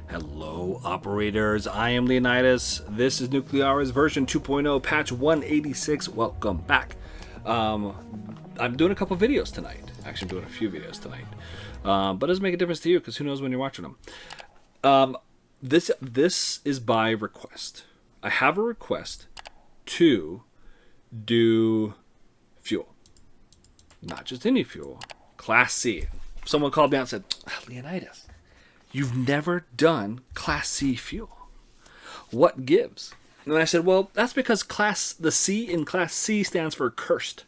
Hello, operators. I am Leonidas. This is Nuclearis version 2.0, patch 186. Welcome back. I'm doing a couple videos tonight. Actually, I'm doing a few videos tonight. But it doesn't make a difference to you because who knows when you're watching them. This is by request. I have a request to do fuel. Not just any fuel. Class C. Someone called me out and said, Leonidas, you've never done Class C fuel. What gives? And I said, well, that's because the C in Class C stands for cursed.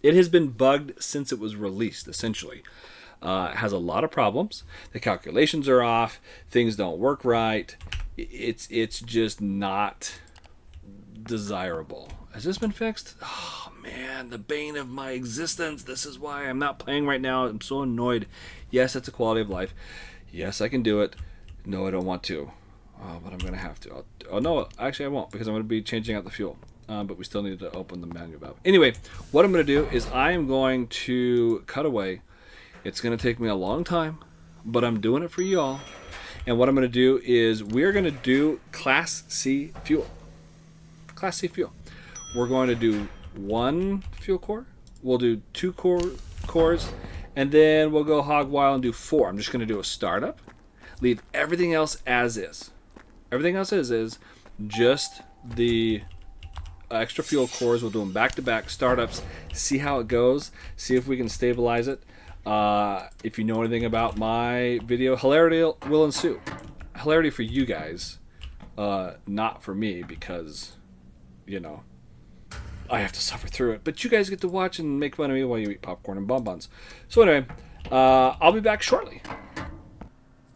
It has been bugged since it was released, essentially. It has a lot of problems. The calculations are off. Things don't work right. It's just not desirable. Has this been fixed? Oh, man, the bane of my existence. This is why I'm not playing right now. I'm so annoyed. Yes, it's a quality of life. Yes, I can do it. No, I don't want to. Oh, but I'm going to have to. No, actually I won't because I'm going to be changing out the fuel. But we still need to open the manual valve. Anyway, what I'm going to do is I am going to cut away. It's going to take me a long time, but I'm doing it for y'all. And what I'm going to do is we're going to do Class C fuel. Class C fuel. We're going to do one fuel core. We'll do two cores. And then we'll go hog wild and do 4. I'm just going to do a startup. Leave everything else as is. Everything else is just the extra fuel cores. We'll do them back-to-back startups. See how it goes. See if we can stabilize it. If you know anything about my video, hilarity will ensue. Hilarity for you guys. Not for me because, you know, I have to suffer through it. But you guys get to watch and make fun of me while you eat popcorn and bonbons. So anyway, I'll be back shortly.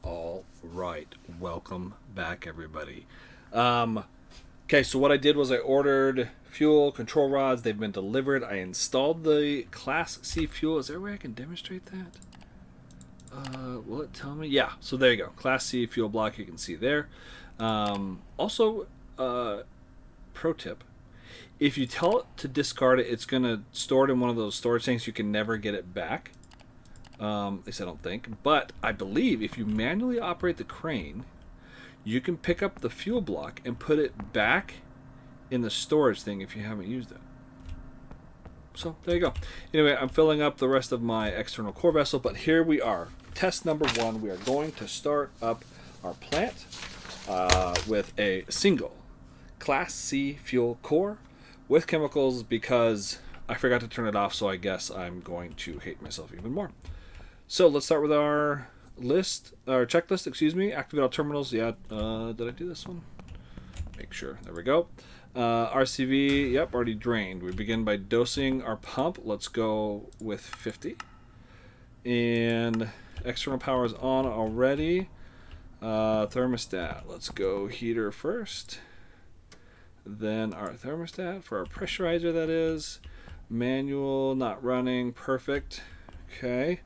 All right. Welcome back, everybody. Okay, so what I did was I ordered fuel, control rods. They've been delivered. I installed the Class C fuel. Is there a way I can demonstrate that? Will it tell me? Yeah, so there you go. Class C fuel block, you can see there. Also, pro tip. If you tell it to discard it, it's going to store it in one of those storage things. You can never get it back. At least I don't think. But I believe if you manually operate the crane, you can pick up the fuel block and put it back in the storage thing if you haven't used it. So there you go. Anyway, I'm filling up the rest of my external core vessel. But here we are. Test number 1. We are going to start up our plant with a single Class C fuel core with chemicals because I forgot to turn it off, so I guess I'm going to hate myself even more. So let's start with our checklist, excuse me. Activate all terminals. Yeah, did I do this one? Make sure. There we go. RCV, yep, already drained. We begin by dosing our pump. Let's go with 50. And external power is on already. Thermostat. Let's go heater first. Then our thermostat for our pressurizer, that is. Manual, not running. Perfect. Okay.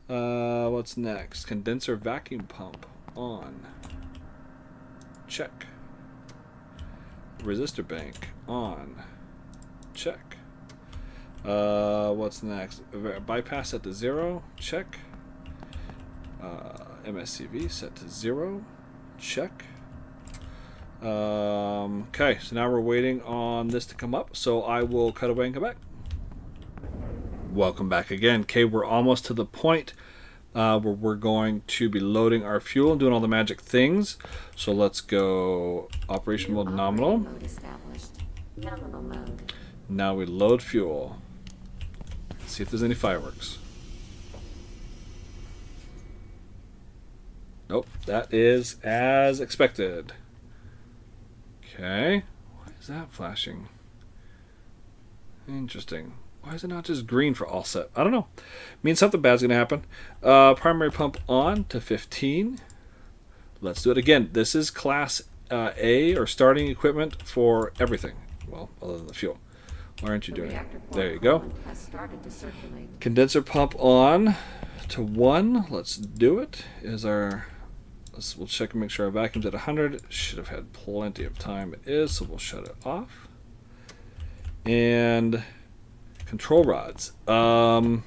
What's next? Condenser vacuum pump on. Check. Resistor bank on. Check. What's next? Bypass set to 0. Check. MSCV set to 0. Check. Okay, so now we're waiting on this to come up, so I will cut away and come back. Welcome back again. Okay, we're almost to the point where we're going to be loading our fuel and doing all the magic things. So let's go operation mode nominal. Mode established. Nominal mode. Now we load fuel. See if there's any fireworks. Nope, that is as expected. Okay, why is that flashing? Interesting. Why is it not just green for all set? I don't know. Means something bad's going to happen. Primary pump on to 15. Let's do it again. This is Class A, or starting equipment for everything. Well, other than the fuel. Why aren't you doing it? There you go. Condenser pump on to 1. Let's do it. We'll check and make sure our vacuum's at 100. Should have had plenty of time. It is, so we'll shut it off. And control rods. Normally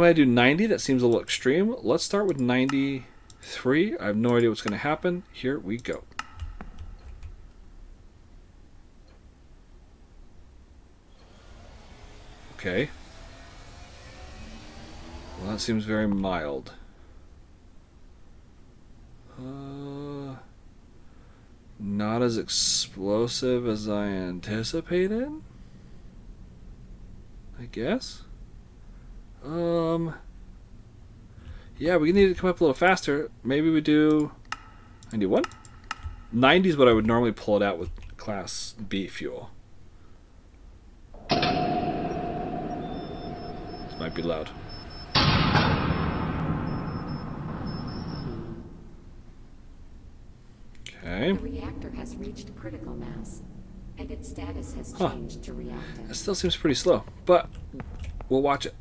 I do 90. That seems a little extreme. Let's start with 96. 3. I have no idea what's going to happen. Here we go. Okay. Well, that seems very mild. Not as explosive as I anticipated, I guess. Yeah, we need to come up a little faster. Maybe we do 91? 90 is what I would normally pull it out with Class B fuel. This might be loud. Okay. The reactor has reached critical mass, and its status has changed to reactive. It still seems pretty slow, but we'll watch it.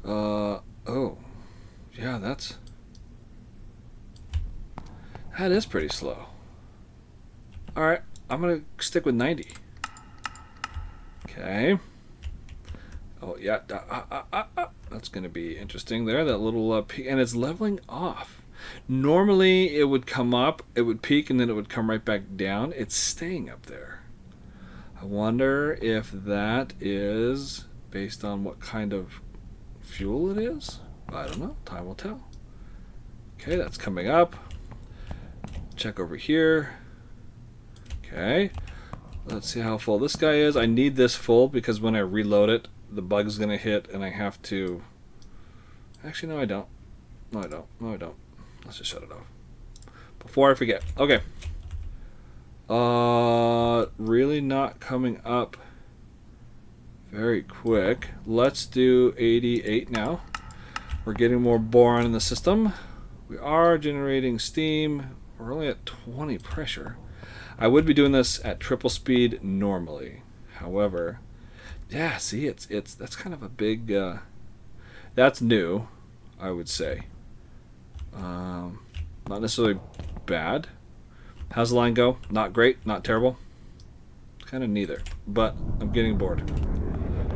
Oh. Yeah, that is pretty slow. Alright, I'm going to stick with 90. Okay. Oh, yeah. That's going to be interesting there. That little peak. And it's leveling off. Normally, it would come up, it would peak, and then it would come right back down. It's staying up there. I wonder if that is based on what kind of fuel it is. I don't know. Time will tell. Okay, that's coming up. Check over here. Okay. Let's see how full this guy is. I need this full because when I reload it, the bug's going to hit and I have to... Actually, no, I don't. No, I don't. No, I don't. Let's just shut it off. Before I forget. Okay. Really not coming up very quick. Let's do 88 now. We're getting more boron in the system. We are generating steam. We're only at 20 pressure. I would be doing this at triple speed normally. However, yeah, see, that's kind of a big. That's new, I would say. Not necessarily bad. How's the line go? Not great, not terrible. Kind of neither. But I'm getting bored.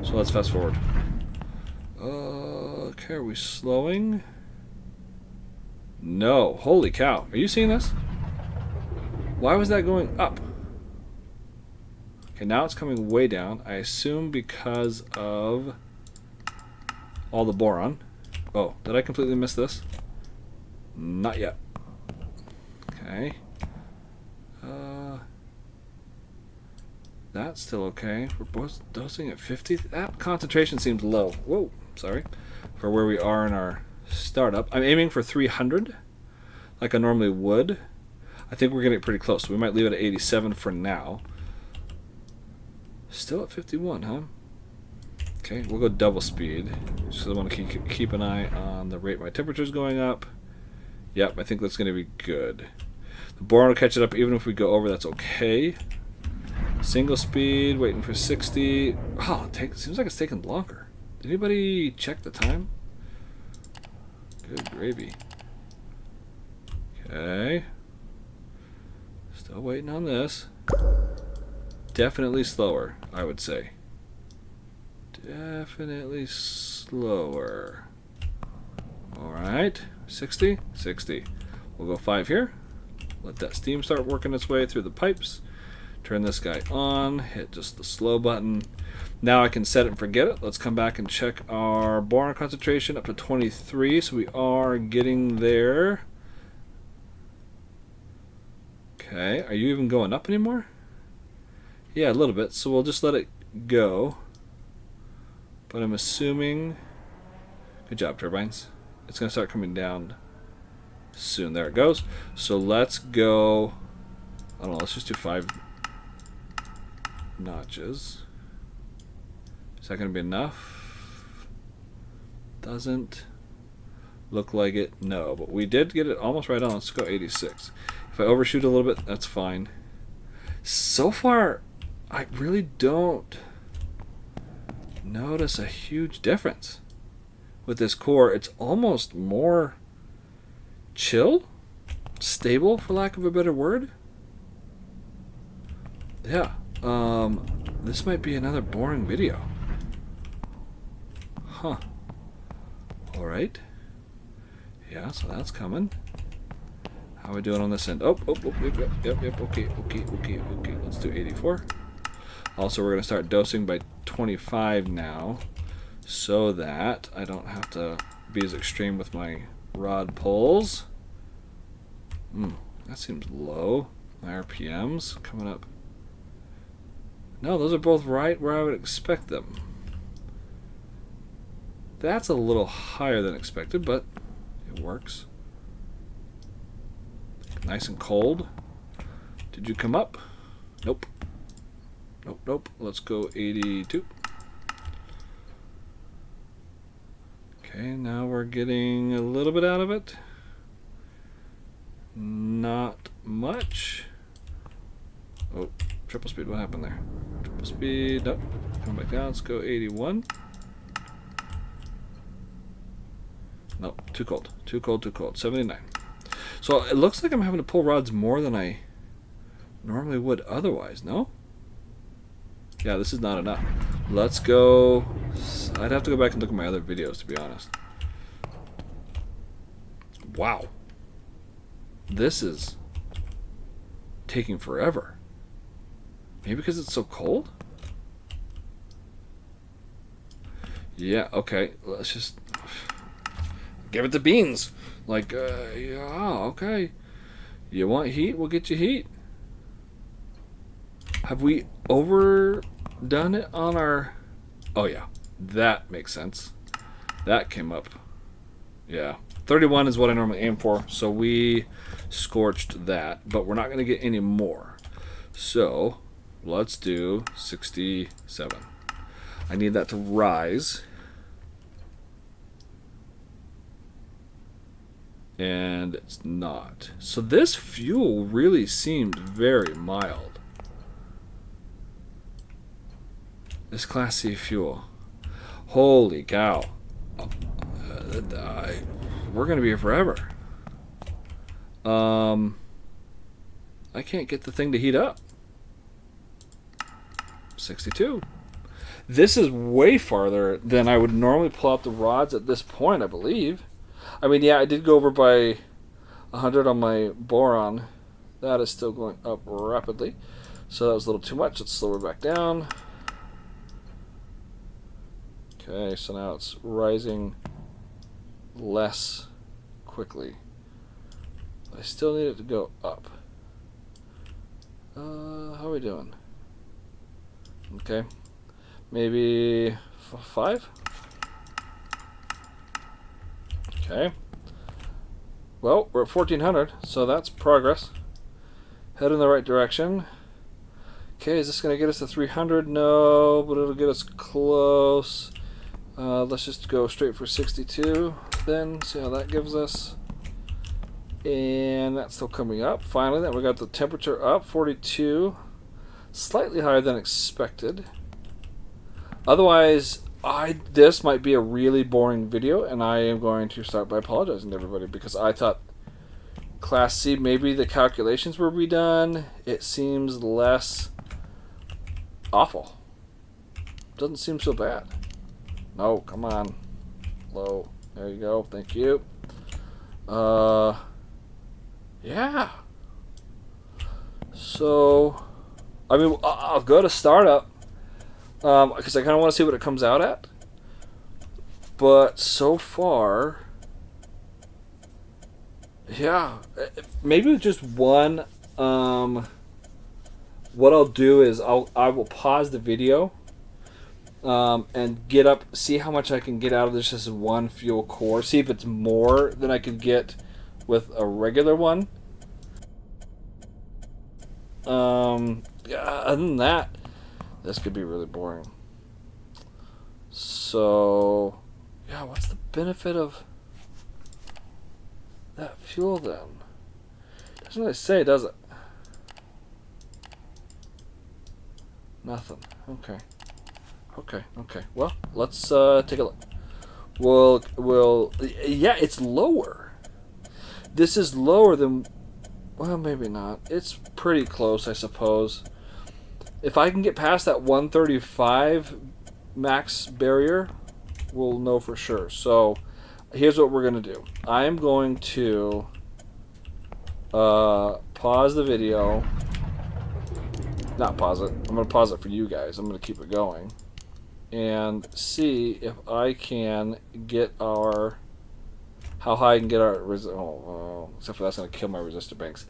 So let's fast forward. Okay, are we slowing? No. Holy cow. Are you seeing this? Why was that going up? Okay, now it's coming way down. I assume because of all the boron. Oh, did I completely miss this? Not yet. Okay. That's still okay. We're both dosing at 50. That concentration seems low. Whoa, sorry. For where we are in our startup. I'm aiming for 300, like I normally would. I think we're getting pretty close. So we might leave it at 87 for now. Still at 51, huh? Okay, we'll go double speed. Just I want to keep an eye on the rate my temperature's going up. Yep, I think that's going to be good. The boron will catch it up even if we go over, that's okay. Single speed, waiting for 60. Oh, seems like it's taking longer. Did anybody check the time? Good gravy. Okay. Still waiting on this. Definitely slower, I would say. Definitely slower. Alright. 60? 60. We'll go 5 here. Let that steam start working its way through the pipes. Turn this guy on. Hit just the slow button. Now I can set it and forget it. Let's come back and check our boron concentration up to 23. So we are getting there. Okay. Are you even going up anymore? Yeah, a little bit. So we'll just let it go. But I'm assuming... Good job, turbines. It's going to start coming down soon. There it goes. So let's go... I don't know. Let's just do 5 notches. Is that going to be enough? Doesn't look like it. No, but we did get it almost right on. Let's go 86. If I overshoot a little bit, that's fine. So far, I really don't notice a huge difference with this core. It's almost more chill, stable, for lack of a better word. Yeah. This might be another boring video. Huh. Alright. Yeah, so that's coming. How are we doing on this end? Oh, yep. Okay. Let's do 84. Also, we're going to start dosing by 25 now, so that I don't have to be as extreme with my rod pulls. That seems low. My RPMs coming up. No, those are both right where I would expect them. That's a little higher than expected, but it works. Nice and cold. Did you come up? Nope. Nope. Let's go 82. Okay, now we're getting a little bit out of it. Not much. Oh, triple speed. What happened there? Triple speed. Nope. Come back down. Let's go 81. No, too cold. 79. So it looks like I'm having to pull rods more than I normally would otherwise, no? Yeah, this is not enough. Let's go. I'd have to go back and look at my other videos, to be honest. Wow. This is taking forever. Maybe because it's so cold? Yeah, okay. Let's just give it the beans. Like, yeah, okay. You want heat? We'll get you heat. Have we overdone it on our... Oh, yeah. That makes sense. That came up. Yeah. 31 is what I normally aim for, so we scorched that, but we're not going to get any more. So, let's do 67. I need that to rise. And it's not. So this fuel really seemed very mild. This Class C fuel. Holy cow. We're going to be here forever. I can't get the thing to heat up. 62. This is way farther than I would normally pull out the rods at this point, I believe. I mean, yeah, I did go over by 100 on my boron. That is still going up rapidly. So that was a little too much. Let's slow it back down. Okay, so now it's rising less quickly. I still need it to go up. How are we doing? Okay. Maybe 5? Okay. Well, we're at 1400, so that's progress. Head in the right direction. Okay, is this going to get us to 300? No, but it'll get us close. Let's just go straight for 62 then, see how that gives us. And that's still coming up. Finally, then we got the temperature up, 42. Slightly higher than expected. Otherwise, this might be a really boring video, and I am going to start by apologizing to everybody because I thought Class C, maybe the calculations were redone. It seems less awful. Doesn't seem so bad. No, come on. Low. There you go. Thank you. Yeah. So, I mean, I'll go to startup because I kind of want to see what it comes out at. But so far, yeah, maybe with just one. What I'll do is I will pause the video. And get up, see how much I can get out of this just one fuel core. See if it's more than I could get with a regular one. Yeah, other than that, this could be really boring. So, yeah, what's the benefit of that fuel then? Doesn't really say, does it? Nothing. Okay. Okay. Well, let's take a look. Well, yeah, it's lower. This is lower than, well, maybe not. It's pretty close, I suppose. If I can get past that 135 max barrier, we'll know for sure. So, here's what we're going to do. I'm going to pause the video. Not pause it. I'm going to pause it for you guys. I'm going to keep it going. And see if I can get our... How high I can get our... except for that's going to kill my resistor banks.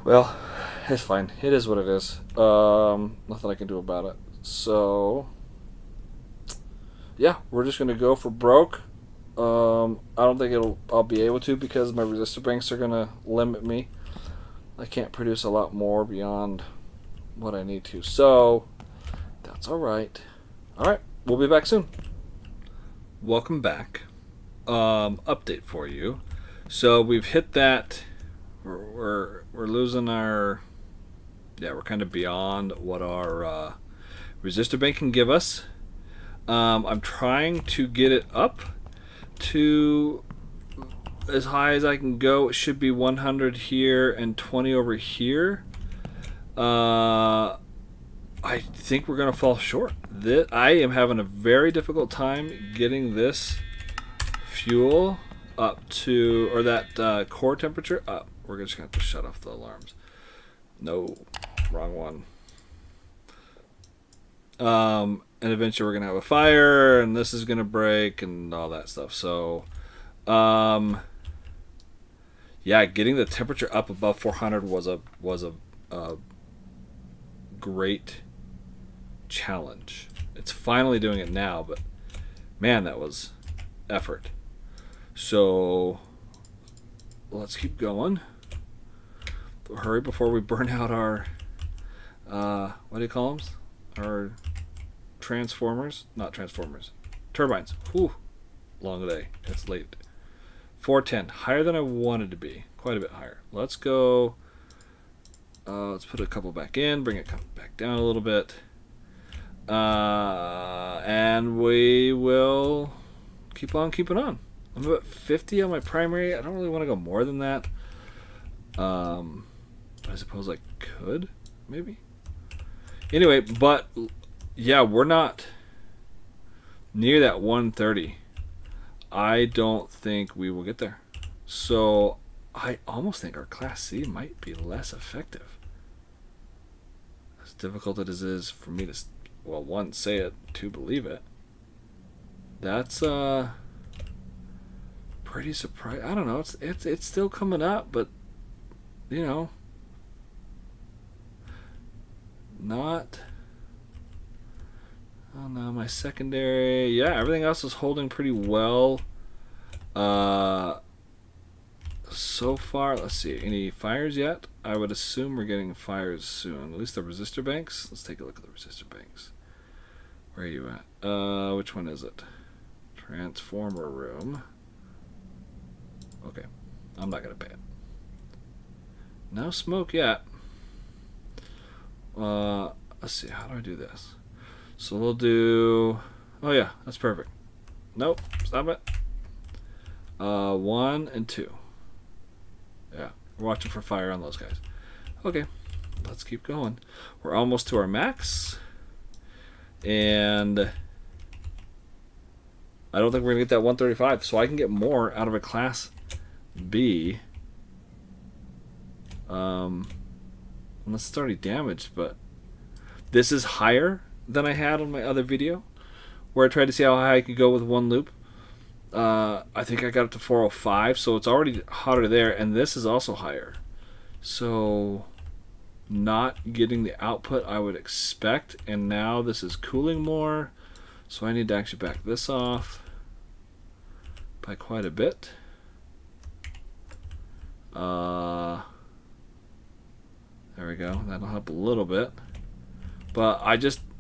Well, it's fine. It is what it is. Nothing I can do about it. So... yeah, we're just going to go for broke. I don't think I'll be able to because my resistor banks are going to limit me. I can't produce a lot more beyond what I need to. So, that's alright. Alright, we'll be back soon. Welcome back. Update for you. So, we've hit that. We're losing our... yeah, we're kind of beyond what our resistor bank can give us. I'm trying to get it up to as high as I can go. It should be 100 here and 20 over here. I think we're gonna fall short. I am having a very difficult time getting this fuel up to, or that core temperature up. We're just gonna have to shut off the alarms. No, wrong one. And eventually we're gonna have a fire, and this is gonna break, and all that stuff. So, yeah, getting the temperature up above 400 was a great challenge. It's finally doing it now, but man, that was effort. So let's keep going. Hurry before we burn out our what do you call them? Our transformers, not transformers, turbines. Whew, long day. It's late. 410, higher than I wanted to be, quite a bit higher. Let's go. Let's put a couple back in, bring it back down a little bit, and we will keep on keeping on. I'm at 50 on my primary. I don't really want to go more than that. I suppose I could, maybe. Anyway, but yeah, we're not near that 130. I don't think we will get there. So I almost think our Class C might be less effective. As difficult as it is for me to, well, one, say it, two, believe it. That's pretty surprising. I don't know. It's still coming up, but you know, not. Oh no, my secondary. Yeah, everything else is holding pretty well. So far, let's see. Any fires yet? I would assume we're getting fires soon. At least the resistor banks. Let's take a look at the resistor banks. Where are you at? Which one is it? Transformer room. Okay, I'm not gonna pay it. No smoke yet. Let's see. How do I do this? So we'll do. Oh yeah, that's perfect. Nope, stop it. 1 and 2. Yeah, we're watching for fire on those guys. Okay, let's keep going. We're almost to our max, and I don't think we're gonna get that 135. So I can get more out of a Class B. Unless it's already damaged, but this is higher than I had on my other video, where I tried to see how high I could go with one loop. I think I got up to 405, so it's already hotter there, and this is also higher. So not getting the output I would expect, and now this is cooling more, so I need to actually back this off by quite a bit. There we go. That'll help a little bit. But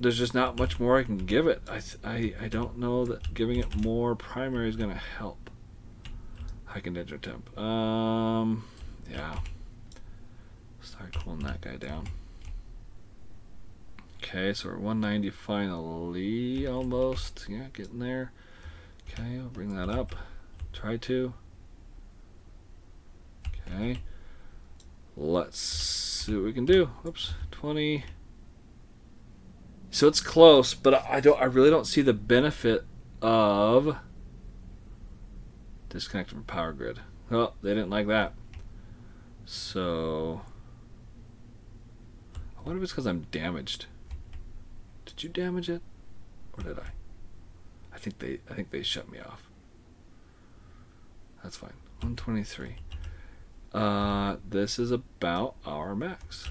there's just not much more I can give it. I don't know that giving it more primary is going to help. High condenser temp. Yeah. Start cooling that guy down. Okay, so we're at 190 finally, almost. Yeah, getting there. Okay, I'll bring that up. Try to. Okay. Let's see what we can do. Oops, 20. So it's close, but I really don't see the benefit of disconnecting from power grid. Well, they didn't like that. So I wonder if it's because I'm damaged. Did you damage it, or did I? I think they shut me off. That's fine. 123. This is about our max.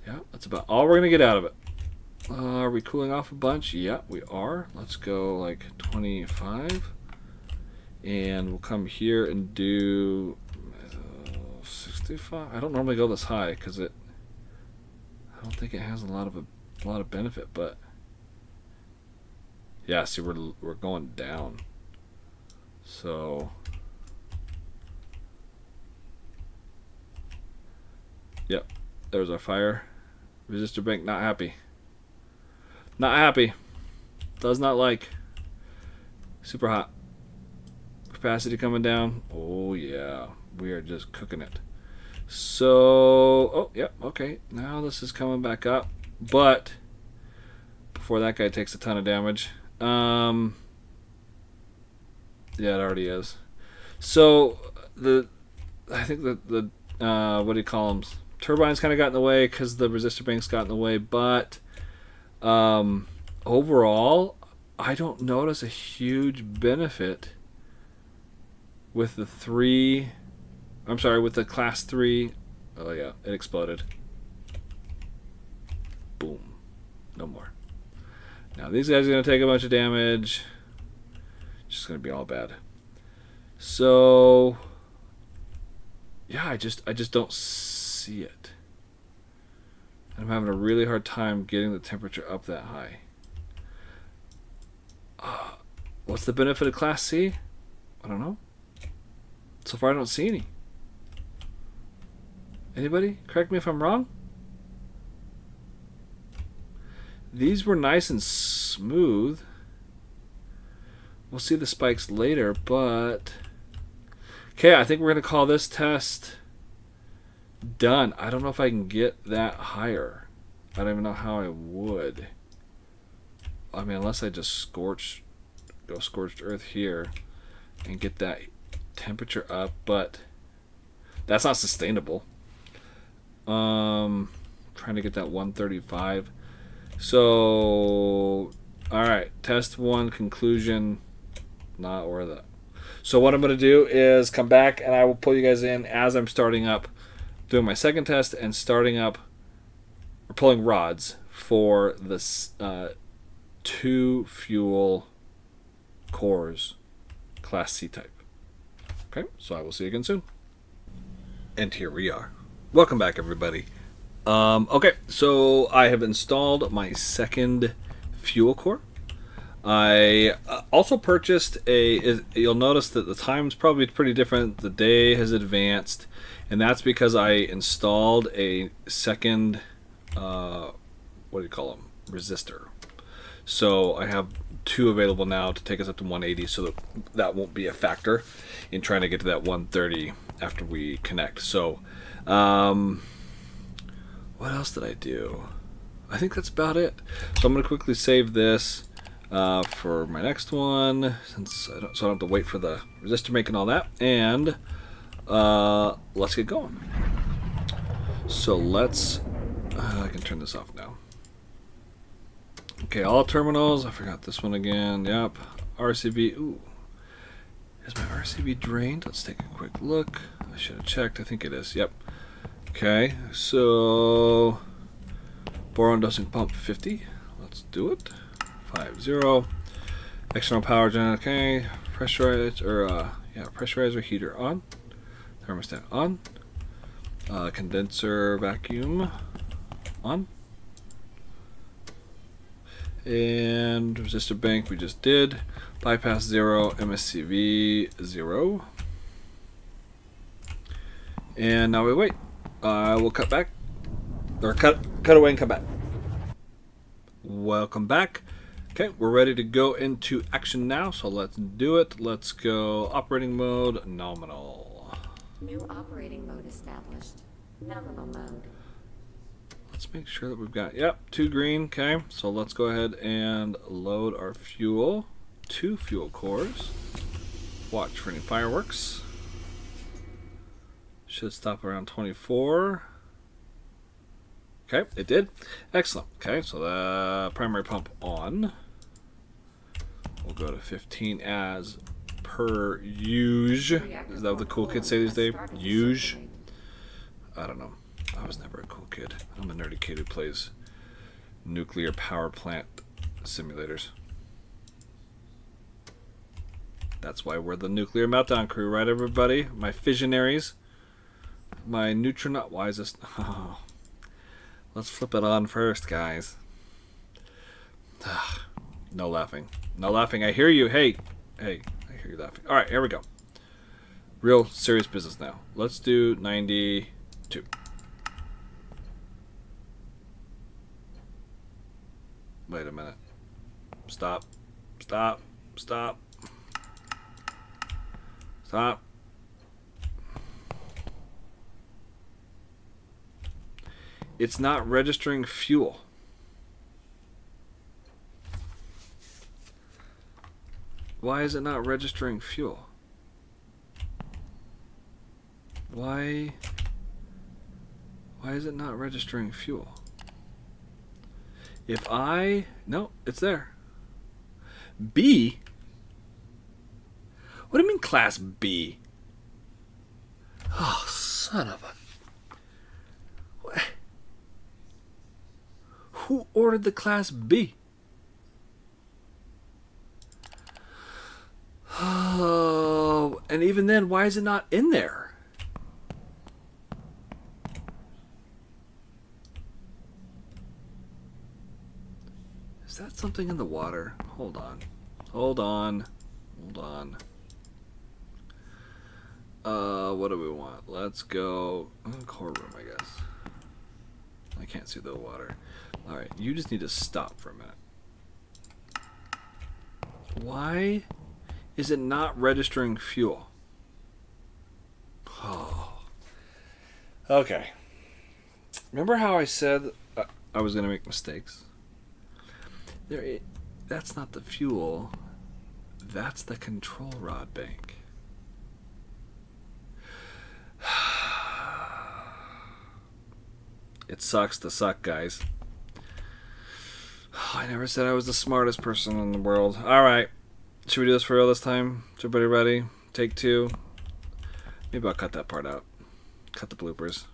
Yeah, that's about all we're gonna get out of it. Are we cooling off a bunch? Yeah, we are. Let's go like 25. And we'll come here and do 65. I don't normally go this high because I don't think it has a lot of benefit, but yeah, see we're going down. So yep, there's our fire. Resistor bank not happy. Not happy. Does not like. Super hot. Capacity coming down. Oh yeah, we are just cooking it. So, oh yep, okay. Now this is coming back up, but before that guy takes a ton of damage. Yeah, it already is. So I think the what do you call them? Turbines kind of got in the way because the resistor banks got in the way, but overall, I don't notice a huge benefit with the with the class 3. Oh yeah, it exploded. Boom. No more. Now these guys are going to take a bunch of damage. Just going to be all bad. So yeah, I just don't see it. I'm having a really hard time getting the temperature up that high. What's the benefit of class C? I don't know. So far I don't see any. Anybody? Correct me if I'm wrong. These were nice and smooth. We'll see the spikes later, but okay, I think we're going to call this test done. I don't know if I can get that higher. I don't even know how I would. I mean, unless I just go scorched earth here and get that temperature up, but that's not sustainable. Trying to get that 135. So, all right, test 1 conclusion not worth it. So what I'm going to do is come back and I will pull you guys in as I'm starting up, doing my second test and starting up or pulling rods for this 2 fuel cores class C type. Okay, so I will see you again soon. And here we are. Welcome back, everybody. Okay, so I have installed my second fuel core. I also purchased you'll notice that the time's probably pretty different. The day has advanced, and that's because I installed a second, what do you call them, resistor. So I have 2 available now to take us up to 180, so that won't be a factor in trying to get to that 130 after we connect. So what else did I do? I think that's about it. So I'm going to quickly save this for my next one, so I don't have to wait for the resistor make and all that. And let's get going. So let's, I can turn this off now. Okay, all terminals. I forgot this one again. Yep. RCB. Ooh. Is my RCB drained? Let's take a quick look. I should have checked. I think it is. Yep. Okay, so boron dosing pump 50. Let's do it. 50. External power gen. Okay. Pressurizer heater on. Thermostat on. Condenser vacuum on. And resistor bank we just did. Bypass 0, MSCV 0. And now we wait. We'll cut back. Or cut away and come back. Welcome back. Okay, we're ready to go into action now, so let's do it. Let's go operating mode, nominal. New operating mode established. Nominal mode. Let's make sure that we've got, yep, 2 green. Okay, so let's go ahead and load our fuel. 2 fuel cores. Watch for any fireworks. Should stop around 24. Okay, it did. Excellent. Okay, so the primary pump on. We'll go to 15 as per usual. Is that what the cool kids say these days? Usual. I don't know. I was never a cool kid. I'm a nerdy kid who plays nuclear power plant simulators. That's why we're the nuclear meltdown crew, right, everybody? My fissionaries. My neutronaut. Why is this? Oh. Let's flip it on first, guys. No laughing. No laughing. I hear you. Hey. Hey. I hear you laughing. All right, here we go. Real serious business now. Let's do 92. Wait a minute. Stop. Stop. Stop. Stop. It's not registering fuel. Why is it not registering fuel? Why is it not registering fuel? If I... No, it's there. B? What do you mean class B? Oh, son of a... What? Who ordered the class B? Oh, and even then, why is it not in there? Is that something in the water? Hold on. Hold on. Hold on. What do we want? Let's go core room, I guess. I can't see the water. Alright, you just need to stop for a minute. Why is it not registering fuel? Oh. Okay. Remember how I said I was going to make mistakes? That's not the fuel. That's the control rod bank. It sucks to suck, guys. Oh, I never said I was the smartest person in the world. Alright. Should we do this for real this time? Is everybody ready? Take two. Maybe I'll cut that part out. Cut the bloopers.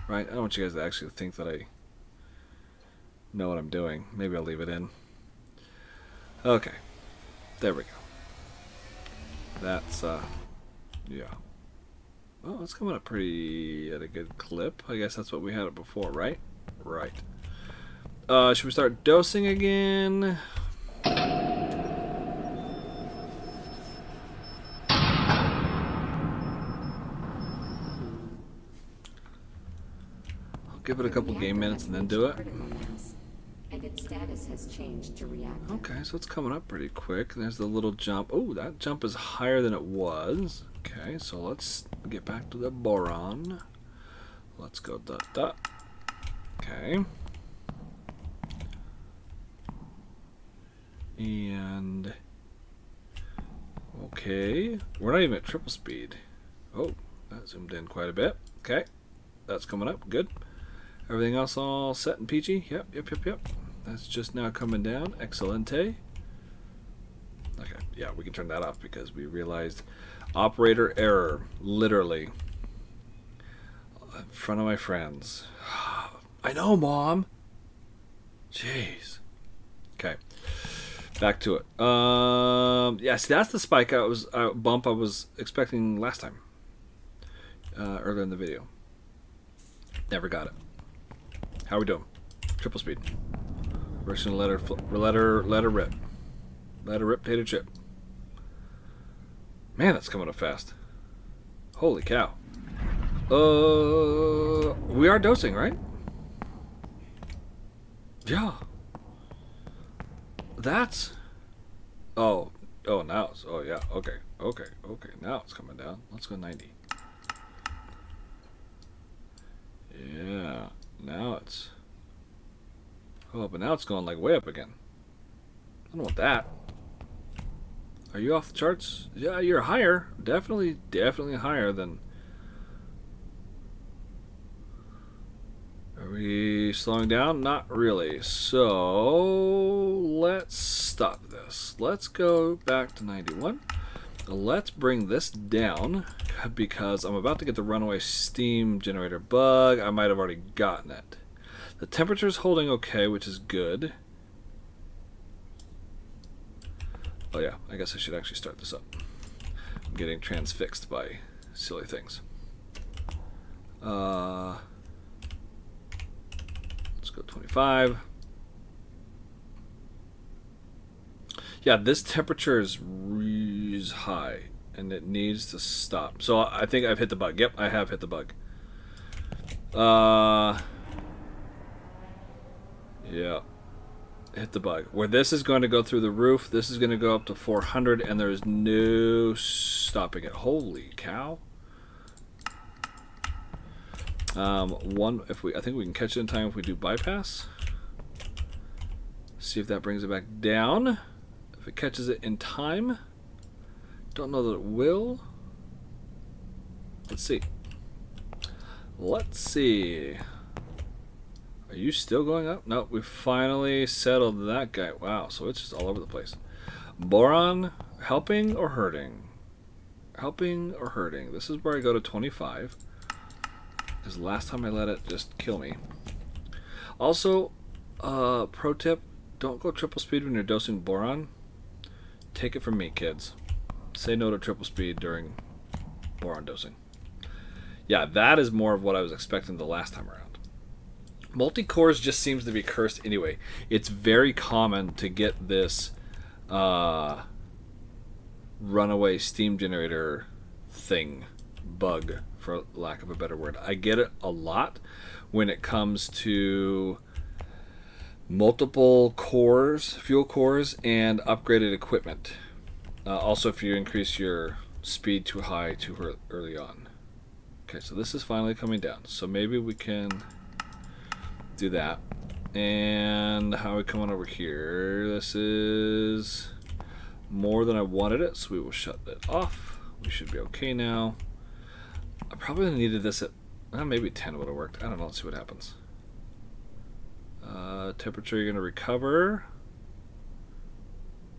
Right? I don't want you guys to actually think that I know what I'm doing. Maybe I'll leave it in. Okay. There we go. That's, yeah. Well, it's coming up pretty at a good clip. I guess that's what we had it before, right? Right. Should we start dosing again? I'll give it a couple game minutes and then do it. And its status has changed to reactive. Okay, so it's coming up pretty quick. There's the little jump. Oh, that jump is higher than it was. Okay, so let's get back to the boron. Let's go dot dot. Okay. And okay, we're not even at triple speed. Oh, that zoomed in quite a bit. Okay, that's coming up. Good. Everything else all set and peachy. Yep. That's just now coming down. Excelente. Okay, yeah, we can turn that off because we realized operator error, literally, in front of my friends. I know, Mom. Jeez. Okay, back to it. Yeah, see, that's the spike bump I was expecting last time, earlier in the video. Never got it. How are we doing? Triple speed. We're just gonna let her rip. Let her rip, tater chip. Man, that's coming up fast. Holy cow. We are dosing, right? Yeah. That's... Oh, now it's... Oh, yeah. Okay. Now it's coming down. Let's go 90. Yeah. Now it's... Oh, but now it's going like way up again. I don't want that. Are you off the charts? Yeah, you're higher. Definitely higher than Are we slowing down? Not really. So let's stop this. Let's go back to 91. Let's bring this down because I'm about to get the runaway steam generator bug. I might have already gotten it. The temperature's holding okay, which is good. Oh yeah, I guess I should actually start this up. I'm getting transfixed by silly things. Let's go 25. Yeah, this temperature is high, and it needs to stop. So I think I've hit the bug. Yep, I have hit the bug. Yeah, hit the bug. Where this is going to go through the roof, this is going to go up to 400, and there's no stopping it. Holy cow! I think we can catch it in time if we do bypass. See if that brings it back down. If it catches it in time, don't know that it will. Let's see. Let's see. Are you still going up? No, we finally settled that guy. Wow, so it's just all over the place. Boron, helping or hurting? Helping or hurting? This is where I go to 25. Because last time I let it just kill me. Also, pro tip, don't go triple speed when you're dosing boron. Take it from me, kids. Say no to triple speed during boron dosing. Yeah, that is more of what I was expecting the last time around. Multi-cores just seems to be cursed anyway. It's very common to get this runaway steam generator thing, bug, for lack of a better word. I get it a lot when it comes to multiple cores, fuel cores, and upgraded equipment. Also, if you increase your speed too high too early on. Okay, so this is finally coming down. So maybe we can do that. And how are we coming over here? This is more than I wanted it, so we will shut it off. We should be okay now. I probably needed this at maybe 10 would have worked. I don't know. Let's see what happens. Temperature, you're going to recover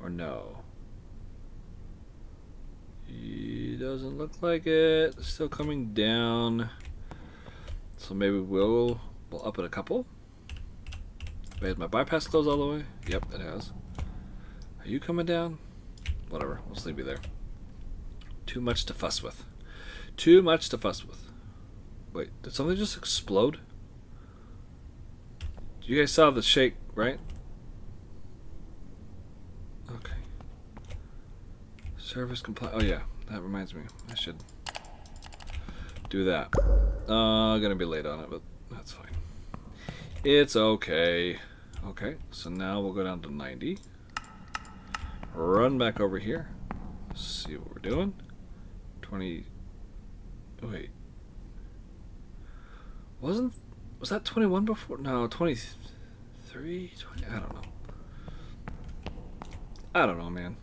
or no? It doesn't look like it. It's still coming down. So maybe we'll up it a couple. Wait, has my bypass closed all the way? Yep, it has. Are you coming down? Whatever. We'll just leave you there. Too much to fuss with. Too much to fuss with. Wait, did something just explode? You guys saw the shake, right? Okay. Service compliant. Oh yeah, that reminds me. I should do that. Gonna be late on it, but that's fine. It's okay. Okay, so now we'll go down to 90. Run back over here. See what we're doing. 20. Wait. Was that 21 before? No, 23, 20, I don't know. I don't know, man.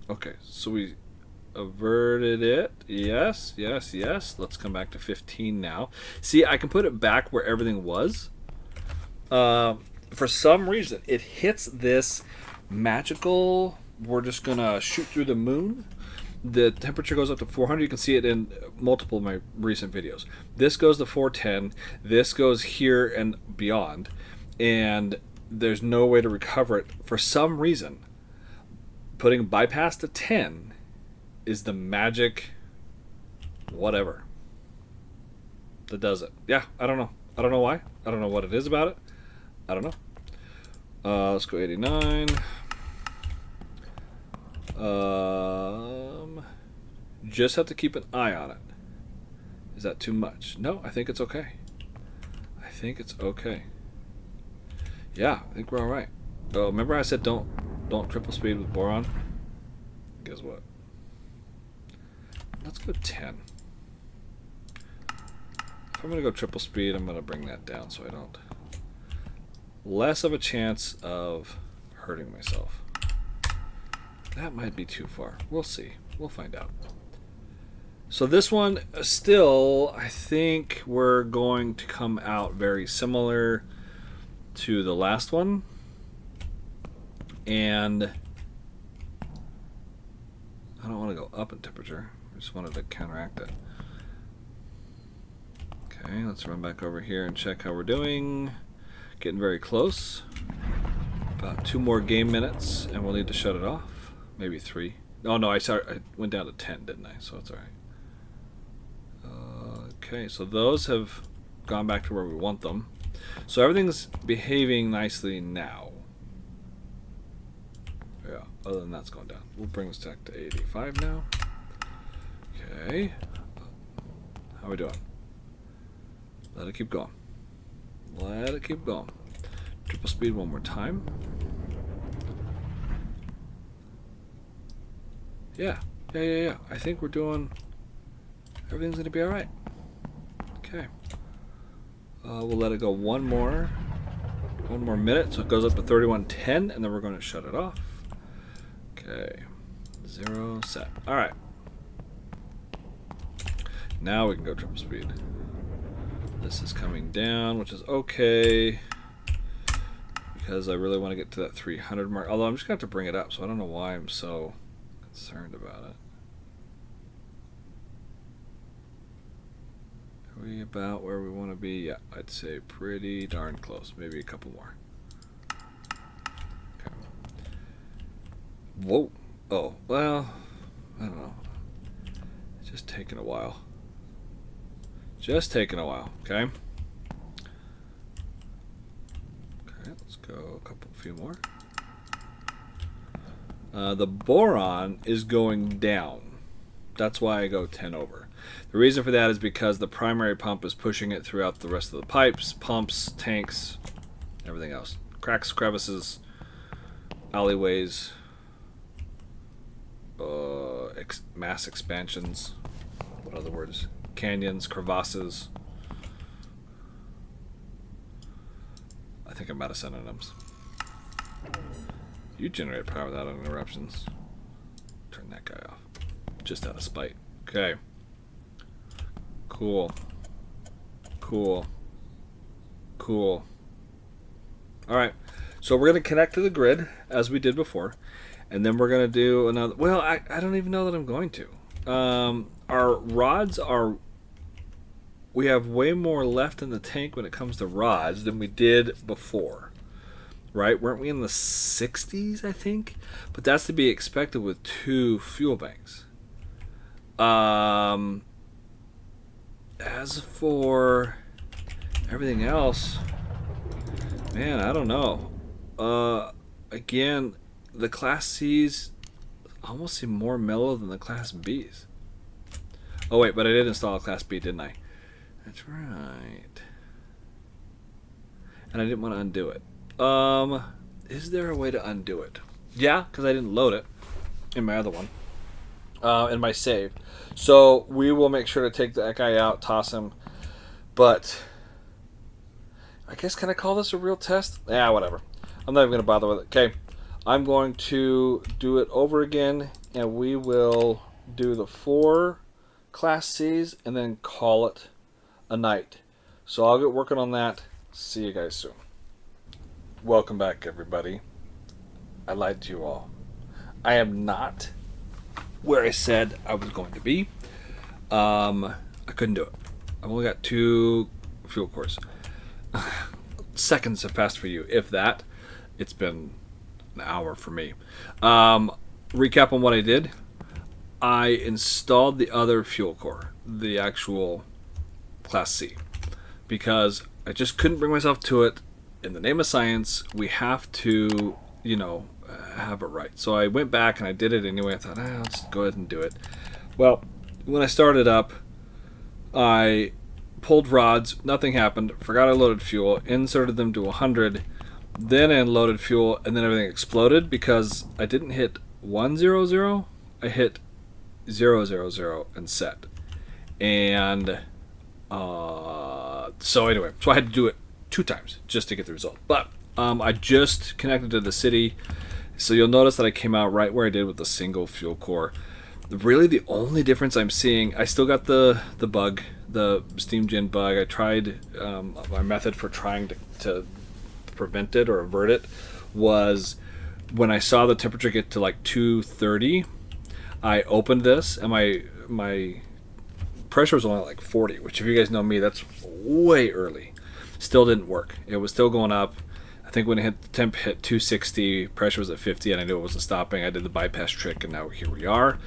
Okay, so we averted it. Yes, yes, yes. Let's come back to 15 now. See, I can put it back where everything was. For some reason, it hits this magical, we're just going to shoot through the moon. The temperature goes up to 400. You can see it in multiple of my recent videos. This goes to 410. This goes here and beyond. And there's no way to recover it. For some reason, putting bypass to 10 is the magic whatever that does it. Yeah, I don't know. I don't know why. I don't know what it is about it. I don't know. Let's go 89. Just have to keep an eye on it. Is that too much? No, I think it's okay. I think it's okay. Yeah, I think we're all right. Oh, remember I said don't triple speed with boron? Guess what? Let's go 10. If I'm gonna go triple speed, I'm gonna bring that down so I don't. Less of a chance of hurting myself. That might be too far. We'll see. We'll find out. So this one, still, I think we're going to come out very similar to the last one. And I don't want to go up in temperature. I just wanted to counteract it. Okay, let's run back over here and check how we're doing. Getting very close. About 2 more game minutes, and we'll need to shut it off. Maybe 3. Oh no, I went down to 10, didn't I? So it's alright. Okay, so those have gone back to where we want them. So everything's behaving nicely now. Yeah, other than that's going down. We'll bring this back to 85 now. Okay. How are we doing? Let it keep going. Let it keep going. Triple speed one more time. Yeah. I think we're doing... Everything's going to be alright. Okay. We'll let it go one more minute, so it goes up to 3110, and then we're going to shut it off. Okay. 0, set. Alright. Now we can go triple speed. This is coming down, which is okay, because I really want to get to that 300 mark. Although I'm just going to have to bring it up, so I don't know why I'm so concerned about it. Are we about where we want to be? Yeah, I'd say pretty darn close. Maybe a couple more. Okay. Whoa. Oh, well, I don't know. It's just taking a while. Just taking a while, okay? Okay, let's go a few more. The boron is going down. That's why I go 10 over. The reason for that is because the primary pump is pushing it throughout the rest of the pipes, pumps, tanks, everything else. Cracks, crevices, alleyways, mass expansions, what other words? Canyons, crevasses. I think I'm out of synonyms. You generate power without interruptions. Turn that guy off. Just out of spite. Okay. Cool. Alright. So we're going to connect to the grid, as we did before. And then we're going to do another... Well, I don't even know that I'm going to. Our rods are... We have way more left in the tank when it comes to rods than we did before. Right? Weren't we in the 60s, I think? But that's to be expected with 2 fuel banks. As for everything else, man, I don't know. Again, the Class C's almost seem more mellow than the Class B's. Oh wait, but I did install a Class B, didn't I? That's right. And I didn't want to undo it. Is there a way to undo it? Yeah, because I didn't load it in my other one. In my save. So we will make sure to take that guy out, toss him. But I guess, can I call this a real test? Yeah, whatever. I'm not even going to bother with it. Okay, I'm going to do it over again, and we will do the 4 Class C's and then call it a night. So I'll get working on that. See you guys soon. Welcome back, everybody. I lied to you all. I am not where I said I was going to be. I couldn't do it. I've only got 2 fuel cores. Seconds have passed for you, if that. It's been an hour for me. Recap on what I did. I installed the other fuel core, the actual Class C, because I just couldn't bring myself to it. In the name of science, we have to, you know, have it right. So I went back and I did it anyway. I thought, let's go ahead and do it. Well, when I started up, I pulled rods, nothing happened, forgot I loaded fuel, inserted them to 100, then unloaded fuel, and then everything exploded because I didn't hit 100, I hit 000 and set. And so anyway, so I had to do it 2 times just to get the result. But I just connected to the city, so you'll notice that I came out right where I did with the single fuel core. Really, the only difference I'm seeing, I still got the bug, the steam gen bug. I tried my method for trying to prevent it or avert it was when I saw the temperature get to like 230, I opened this and my pressure was only like 40, which if you guys know me, that's way early. Still didn't work. It was still going up. I think when it hit, the temp hit 260, pressure was at 50, and I knew it wasn't stopping. I did the bypass trick, and now here we are.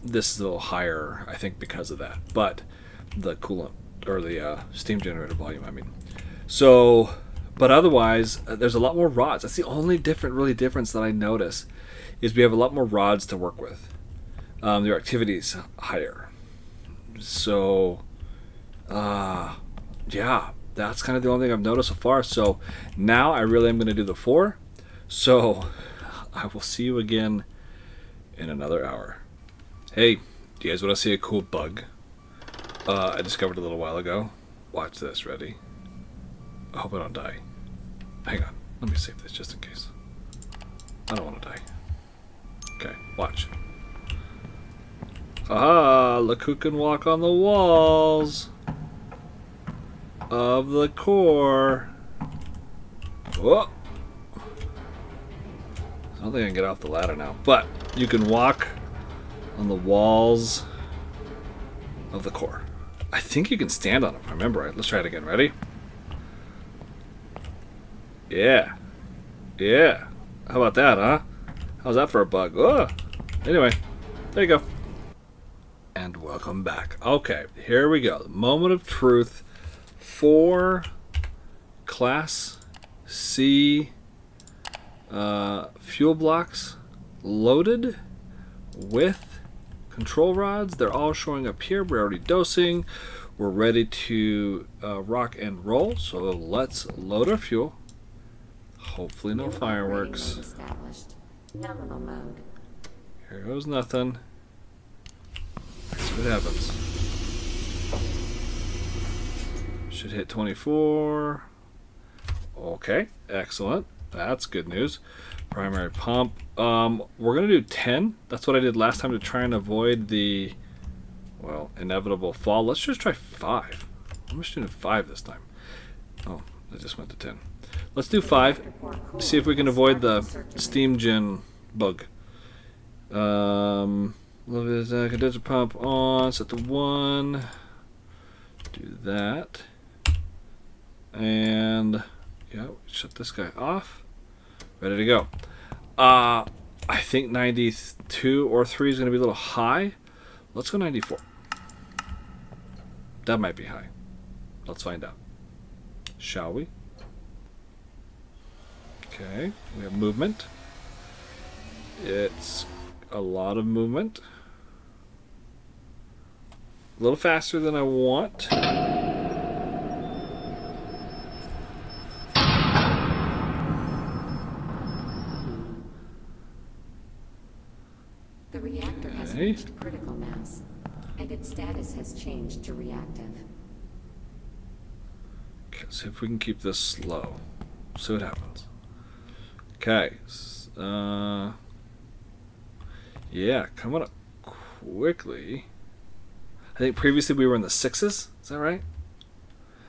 This is a little higher, I think, because of that. But the coolant, or the steam generator volume, I mean. So, but otherwise, there's a lot more rods. That's the only really difference that I notice, is we have a lot more rods to work with. Their activity is higher. So, yeah, that's kind of the only thing I've noticed so far. So now I really am going to do the 4. So I will see you again in another hour. Hey, do you guys want to see a cool bug I discovered a little while ago? Watch this. Ready? I hope I don't die. Hang on. Let me save this just in case. I don't want to die. Okay, watch. Haha, look who can walk on the walls of the core. Whoa. I don't think I can get off the ladder now, but you can walk on the walls of the core. I think you can stand on them, if I remember right. Let's try it again. Ready? Yeah. Yeah. How about that, huh? How's that for a bug? Oh. Anyway, there you go. And welcome back. Okay, here we go. Moment of truth for Class C fuel blocks loaded with control rods. They're all showing up here. We're already dosing. We're ready to rock and roll. So let's load our fuel. Hopefully no fireworks. Nominal mode. Here goes nothing. Let's see what happens. Should hit 24. Okay, excellent. That's good news. Primary pump. We're gonna do 10. That's what I did last time to try and avoid the, well, inevitable fall. Let's just try 5. I'm just doing 5 this time. Oh, I just went to 10. Let's do 5. See if we can avoid the steam gen bug. Condenser pump on. Set to 1. Do that. And yeah, shut this guy off. Ready to go. I think 92 or 3 is going to be a little high. Let's go 94. That might be high. Let's find out. Shall we? Okay, we have movement. It's a lot of movement. A little faster than I want. The reactor has reached critical mass, and its status has changed to reactive. Okay, see if we can keep this slow. See what happens. Okay. Yeah, coming up quickly. I think previously we were in the 6s. Is that right?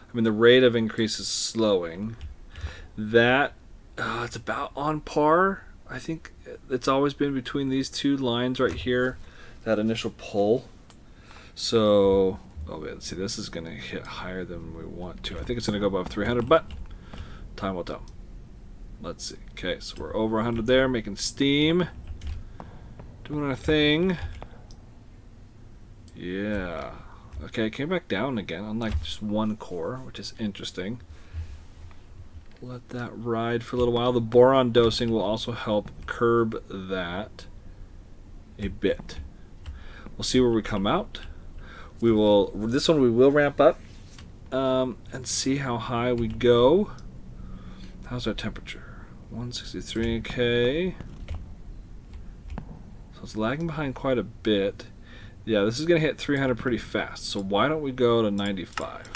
I mean, the rate of increase is slowing. That, it's about on par. I think it's always been between these two lines right here, that initial pull. So, oh, let's see, this is going to hit higher than we want to. I think it's going to go above 300, but time will tell. Let's see. Okay, so we're over 100 there, making steam. Doing our thing. Yeah. Okay, it came back down again, unlike just one core, which is interesting. Let that ride for a little while. The boron dosing will also help curb that a bit. We'll see where we come out. This one we will ramp up and see how high we go. How's our temperature? 163. Okay. So it's lagging behind quite a bit. Yeah, this is going to hit 300 pretty fast. So why don't we go to 95?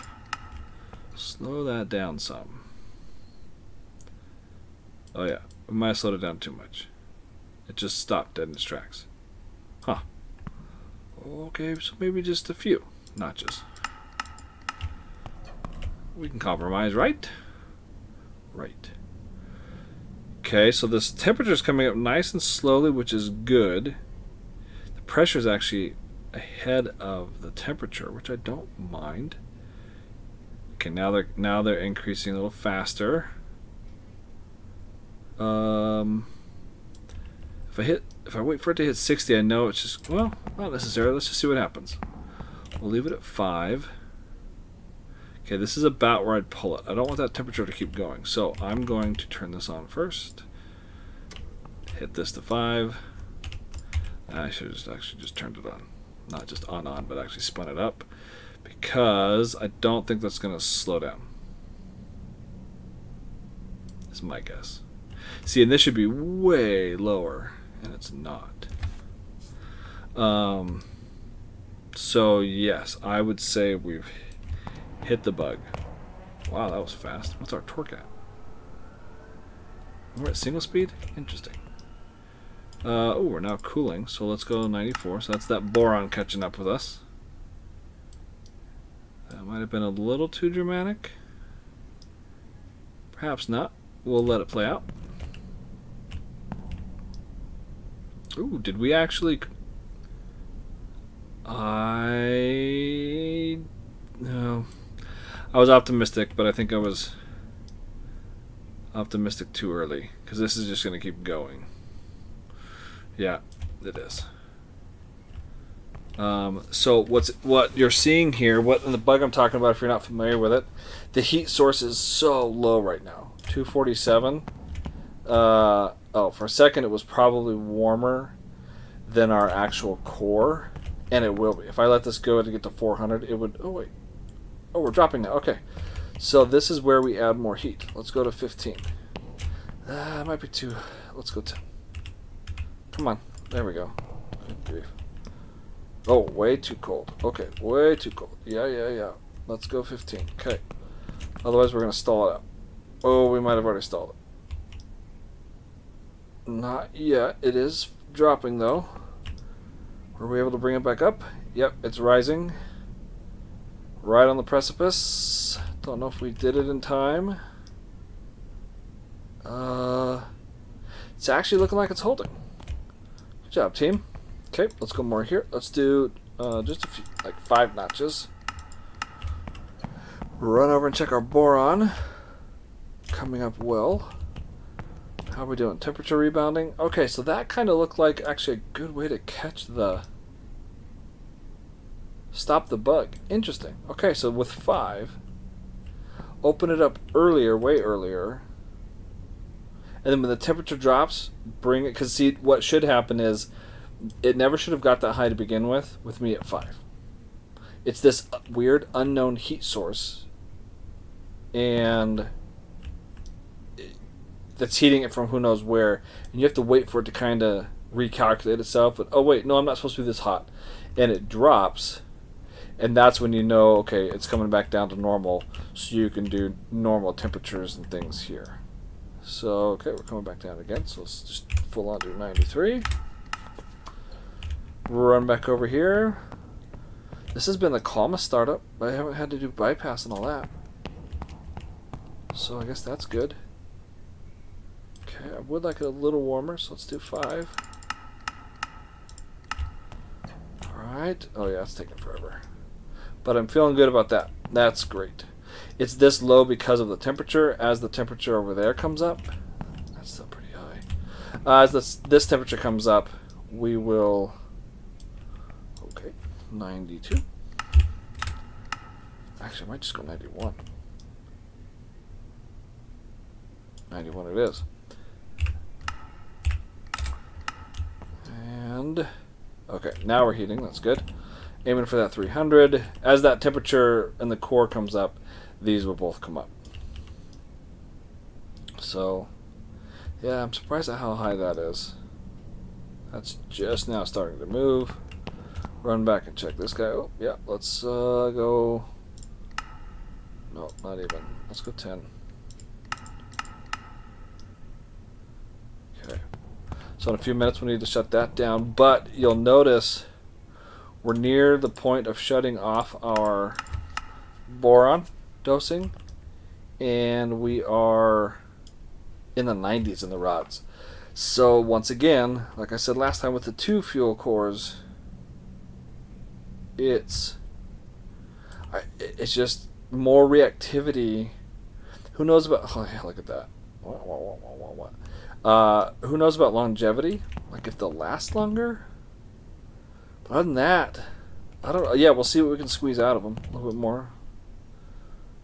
Slow that down some. Oh yeah, we might have slowed it down too much. It just stopped dead in its tracks. Huh. Okay, so maybe just a few notches. We can compromise, right? Right. Okay, so this temperature is coming up nice and slowly, which is good. The pressure is actually ahead of the temperature, which I don't mind. Okay, now they're increasing a little faster. If I wait for it to hit 60, I know it's just, well, not necessarily. Let's just see what happens. We'll leave it at 5. Okay, this is about where I'd pull it. I don't want that temperature to keep going, so I'm going to turn this on first. Hit this to 5. I should have actually just turned it on. Not just on, but actually spun it up, because I don't think that's going to slow down. That's my guess. See, and this should be way lower, and it's not. So yes, I would say we've hit the bug. Wow, that was fast. What's our torque at? We're at single speed? Interesting. Oh, we're now cooling, so let's go 94. So that's that boron catching up with us. That might have been a little too dramatic. Perhaps not. We'll let it play out. Ooh, did we actually... No. I was optimistic, but I think I was optimistic too early, because this is just going to keep going. Yeah, it is. So what you're seeing here, and the bug I'm talking about, if you're not familiar with it, the heat source is so low right now, 247. Oh, for a second it was probably warmer than our actual core, and it will be. If I let this go to get to 400, it would. Oh wait. Oh, we're dropping now. Okay, so this is where we add more heat. Let's go to 15. It might be too. Let's go 10. Come on. There we go. Good grief. Oh, way too cold. Okay, way too cold. Yeah. Let's go 15. Okay. Otherwise, we're going to stall it out. Oh, we might have already stalled it. Not yet. It is dropping, though. Were we able to bring it back up? Yep, it's rising. Right on the precipice. Don't know if we did it in time. It's actually looking like it's holding. Good job, team. Okay, let's go more here. Let's do just a few, like 5 notches. Run over and check our boron. Coming up well. How are we doing? Temperature rebounding? Okay, so that kind of looked like actually a good way to catch the... Stop the bug. Interesting. Okay, so with 5, open it up earlier, way earlier. And then when the temperature drops, bring it, because see, what should happen is it never should have got that high to begin with me at 5. It's this weird unknown heat source, and that's heating it from who knows where, and you have to wait for it to kind of recalculate itself. But oh wait, no, I'm not supposed to be this hot, and it drops, and that's when you know, okay, it's coming back down to normal, so you can do normal temperatures and things here. So okay, we're coming back down again, so let's just full on do 93. Run back over here. This has been the calmest startup. I haven't had to do bypass and all that, so I guess that's good. Okay, I would like it a little warmer, so let's do 5. Alright. Oh yeah, it's taking forever. But I'm feeling good about that. That's great. It's this low because of the temperature. As the temperature over there comes up, that's still pretty high. As this temperature comes up, we will... Okay, 92. Actually, I might just go 91. 91 it is. And okay, now we're heating. That's good. Aiming for that 300. As that temperature in the core comes up, these will both come up. So yeah, I'm surprised at how high that is. That's just now starting to move. Run back and check this guy. Oh yeah, let's go. No, not even. Let's go 10. Okay. So in a few minutes we need to shut that down. But you'll notice we're near the point of shutting off our boron dosing, and we are in the 90s in the rods. So once again, like I said last time with the 2 fuel cores, it's just more reactivity. Who knows about? Oh yeah, look at that. What? Who knows about longevity? Like if they'll last longer. But other than that, I don't know. Yeah, we'll see what we can squeeze out of them a little bit more.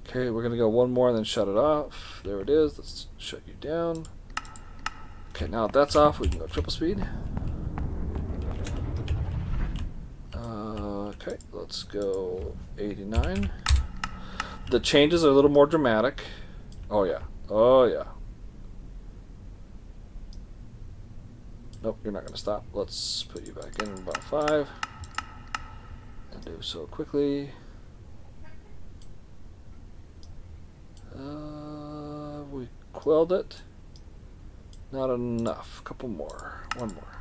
Okay, we're gonna go one more and then shut it off. There it is. Let's shut you down. Okay, now that that's off, we can go triple speed. Okay, let's go 89. The changes are a little more dramatic. Oh yeah. Oh yeah. Nope, you're not going to stop. Let's put you back in about 5. And do so quickly. We quelled it. Not enough. A couple more. One more.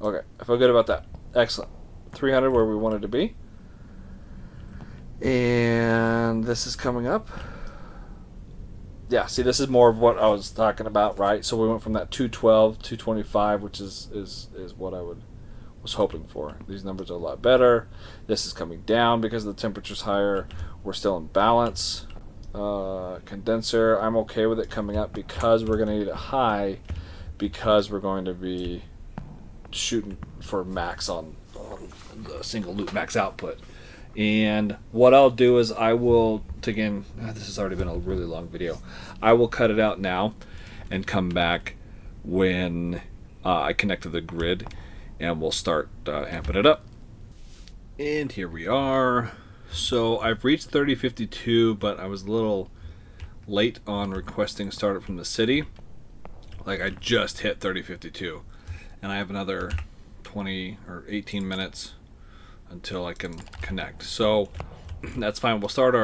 Okay, I feel good about that. Excellent. 300 where we wanted to be. And this is coming up. Yeah, see, this is more of what I was talking about, right? So we went from that 212, 225, which is what I was hoping for. These numbers are a lot better. This is coming down because the temperature's higher. We're still in balance. Condenser, I'm okay with it coming up because we're going to need it high because we're going to be shooting for max on the single loop max output. And what I'll do is I will, again, this has already been a really long video. I will cut it out now and come back when I connect to the grid, and we'll start amping it up. And here we are. So I've reached 3052, but I was a little late on requesting startup from the city. Like I just hit 3052, and I have another 20 or 18 minutes until I can connect. So that's fine. We'll start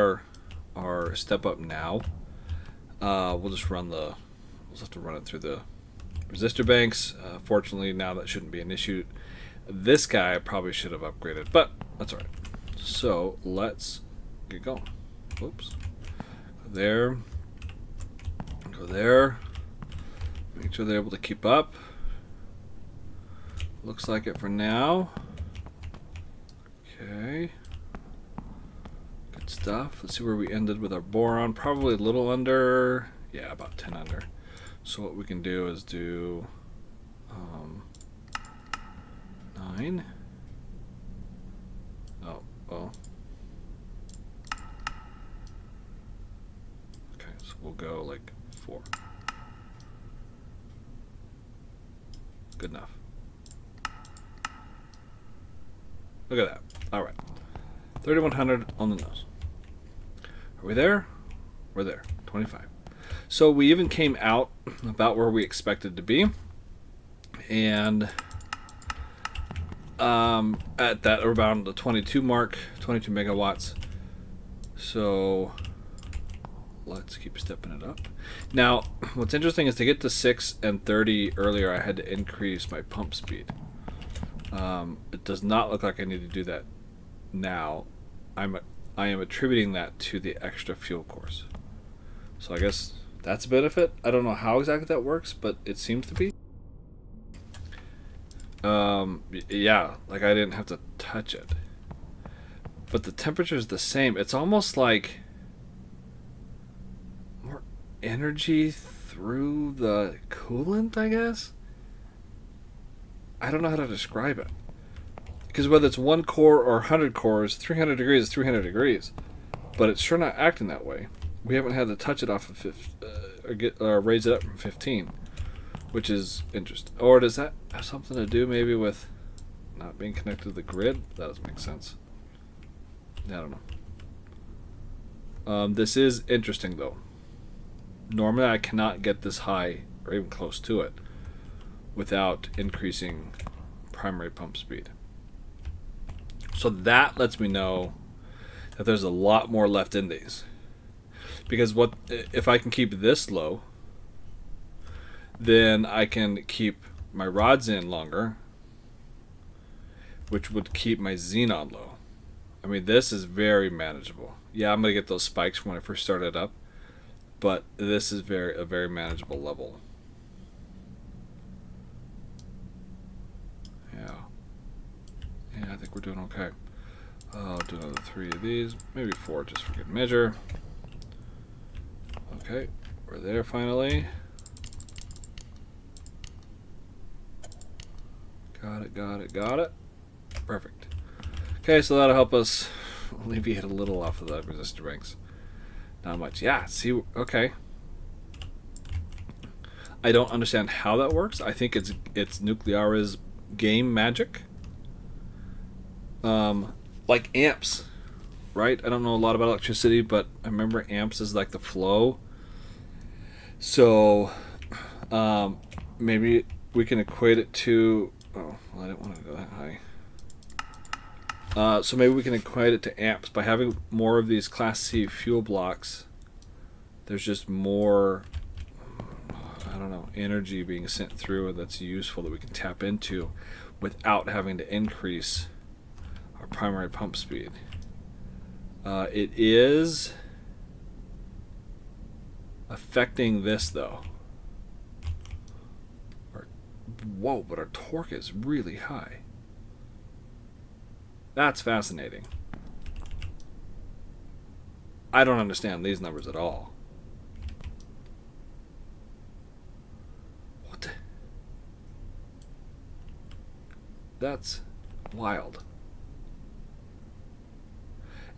our step up now. We'll just we'll have to run it through the resistor banks. Fortunately, now that shouldn't be an issue. This guy I probably should have upgraded, but that's all right. So let's get going. Oops. Go there. Go there. Make sure they're able to keep up. Looks like it for now. Okay. Good stuff. Let's see where we ended with our boron. Probably a little under. Yeah, about 10 under. So what we can do is do 9. Oh, well. Okay, so we'll go like 4. Good enough. Look at that. All right. 3100 on the nose. Are we there? We're there. 25. So we even came out about where we expected to be. And at that, we're around the 22 mark, 22 megawatts. So let's keep stepping it up. Now, what's interesting is to get to 6 and 30 earlier, I had to increase my pump speed. It does not look like I need to do that now. I am attributing that to the extra fuel cores. So I guess that's a benefit. I don't know how exactly that works, but it seems to be. Yeah, like I didn't have to touch it. But the temperature is the same. It's almost like more energy through the coolant, I guess. I don't know how to describe it. Because whether it's 1 core or 100 cores, 300 degrees is 300 degrees. But it's sure not acting that way. We haven't had to touch it off of raise it up from 15. Which is interesting. Or does that have something to do maybe with not being connected to the grid? That doesn't make sense. I don't know. This is interesting though. Normally I cannot get this high or even close to it without increasing primary pump speed. So that lets me know that there's a lot more left in these. Because what if I can keep this low then I can keep my rods in longer, which would keep my xenon low. I mean, this is very manageable. Yeah, I'm going to get those spikes when I first started up, but this is a very manageable level. Yeah. Yeah, I think we're doing okay. I'll do another 3 of these, maybe 4 just for good measure. Okay, we're there finally. Got it, got it, got it. Perfect. Okay, so that'll help us alleviate a little off of the resistor banks. Not much. Yeah, see, okay. I don't understand how that works. I think it's Nucleara's game magic. Like amps, right? I don't know a lot about electricity, but I remember amps is like the flow. So maybe we can equate it to... Oh, well, I didn't want to go that high. So maybe we can equate it to amps. By having more of these Class C fuel blocks, there's just more, I don't know, energy being sent through that's useful that we can tap into without having to increase our primary pump speed. It is affecting this though. Whoa, but our torque is really high. That's fascinating. I don't understand these numbers at all. What the? That's wild.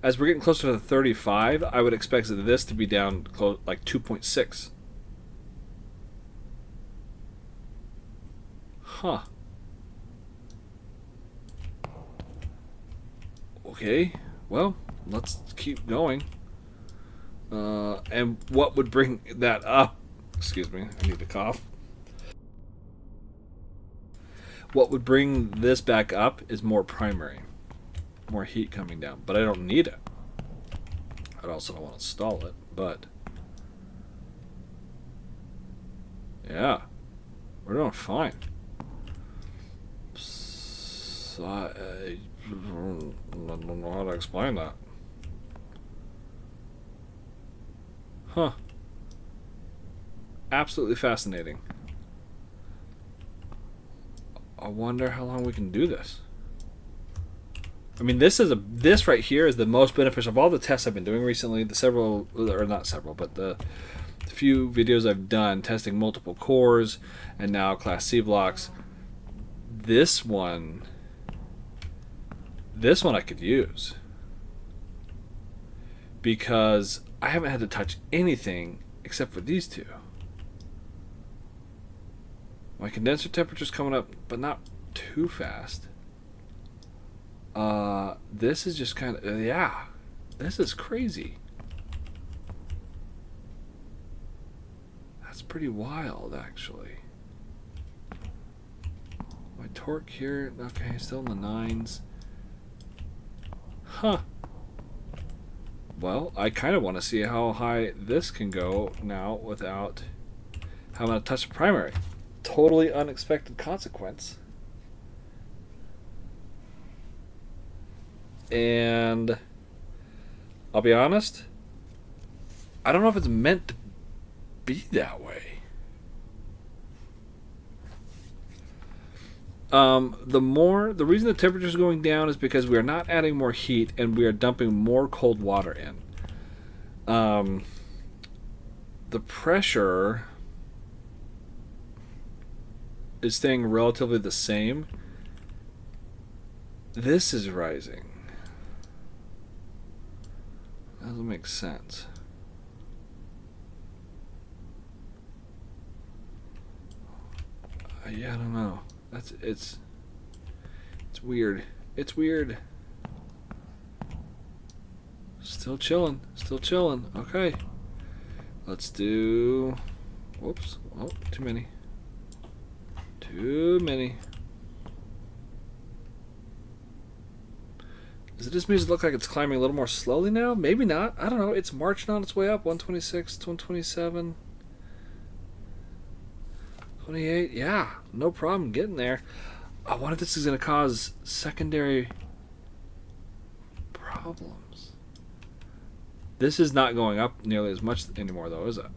As we're getting closer to the 35, I would expect this to be down close, like 2.6. Huh. Okay, well, let's keep going. And what would bring that up? Excuse me, I need to cough. What would bring this back up is more primary. More heat coming down, but I don't need it. I also don't want to stall it, but yeah, we're doing fine. So I don't know how to explain that. Huh. Absolutely fascinating. I wonder how long we can do this. I mean, this right here is the most beneficial of all the tests I've been doing recently. The several, or not several, but the few videos I've done testing multiple cores and now Class C blocks. This one I could use because I haven't had to touch anything except for these two. My condenser temperature's coming up, but not too fast. This is just kind of, yeah, this is crazy. That's pretty wild, actually. My torque here, okay, still in the 9s. Huh. Well, I kind of want to see how high this can go now without having to touch the primary. Totally unexpected consequence. And I'll be honest, I don't know if it's meant to be that way. The reason the temperature is going down is because we are not adding more heat and we are dumping more cold water in. The pressure is staying relatively the same. This is rising. That doesn't make sense. Yeah, I don't know. It's weird. It's weird. Still chilling. Still chilling. Okay. Let's do... Whoops. Oh, too many. Too many. Does it just look like it's climbing a little more slowly now? Maybe not. I don't know. It's marching on its way up. 126, 127. 28, yeah, no problem getting there. I wonder if this is going to cause secondary problems. This is not going up nearly as much anymore, though, is it?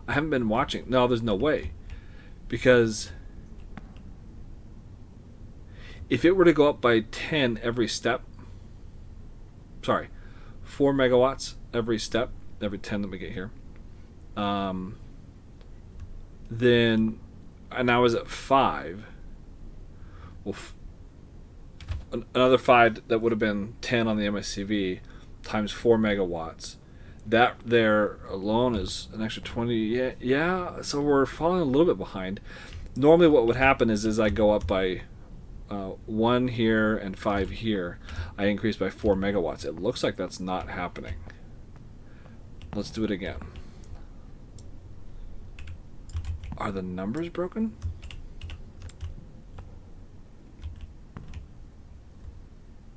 I haven't been watching. No, there's no way. Because if it were to go up by 10 every step, sorry, 4 megawatts every step, every 10 that we get here, then, and I was at 5, well, another 5 that would have been 10 on the MSCV times 4 megawatts. That there alone is an extra 20. Yeah. So we're falling a little bit behind. Normally, what would happen is I go up by 1 here and 5 here. I increase by 4 megawatts. It looks like that's not happening. Let's do it again. Are the numbers broken?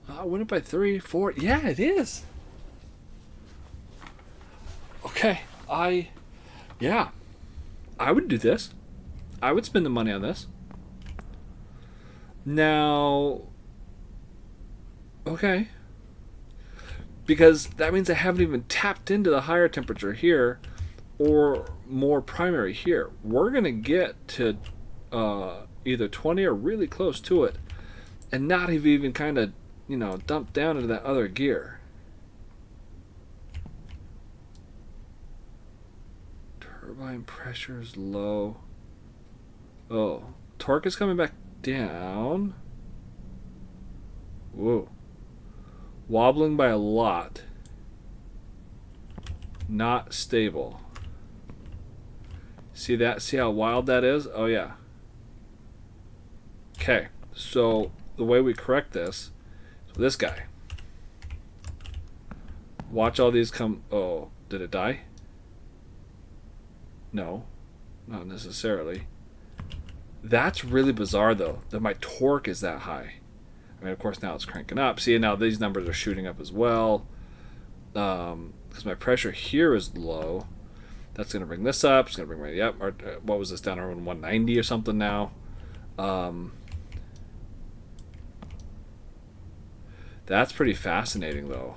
I went up by 3, 4. Yeah, it is. Okay, yeah, I would do this. I would spend the money on this. Now, okay, because that means I haven't even tapped into the higher temperature here or more primary here. We're going to get to either 20 or really close to it and not have even kind of, dumped down into that other gear. Turbine pressure is low. Oh, torque is coming back down. Whoa. Wobbling by a lot. Not stable. See that? See how wild that is? Oh, yeah. Okay, so the way we correct this is this guy. Watch all these come. Oh, did it die? No, not necessarily. That's really bizarre, though, that my torque is that high. I mean, of course, now it's cranking up. See, now these numbers are shooting up as well. Because my pressure here is low. That's going to bring this up. It's going to bring my, yep, what was this, down around 190 or something now. That's pretty fascinating, though.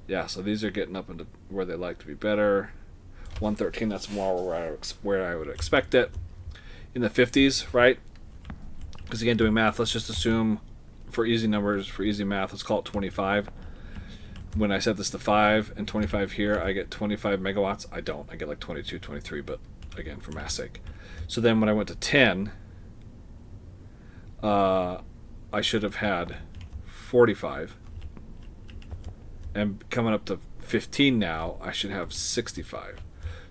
Yeah, so these are getting up into where they like to be better. 113, that's more where I would expect it. In the 50s, right? Because again, doing math, let's just assume for easy numbers, for easy math, let's call it 25. When I set this to 5 and 25 here, I get 25 megawatts. I don't. I get like 22, 23, but again, for math's sake. So then when I went to 10, I should have had 45. And coming up to 15 now, I should have 65.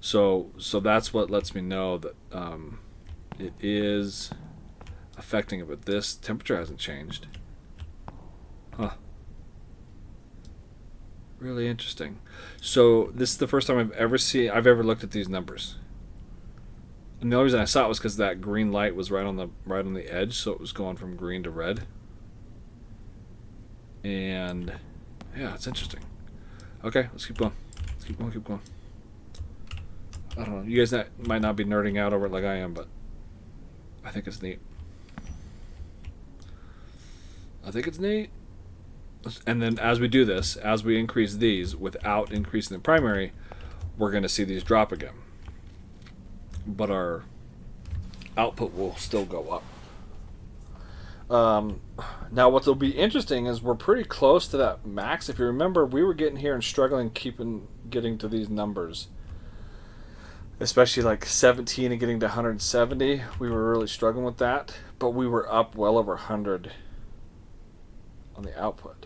So that's what lets me know that it is affecting it, but this temperature hasn't changed. Huh. Really interesting. So this is the first time I've ever looked at these numbers. And the only reason I saw it was because that green light was right on the edge, so it was going from green to red. And yeah, it's interesting. Okay, let's keep going. Keep going. I don't know. You guys might not be nerding out over it like I am, but I think it's neat. And then as we do this, as we increase these without increasing the primary, we're going to see these drop again. But our output will still go up. Now what will be interesting is we're pretty close to that max. If you remember, we were getting here and struggling getting to these numbers. Especially like 17 and getting to 170. We were really struggling with that. But we were up well over 100 on the output.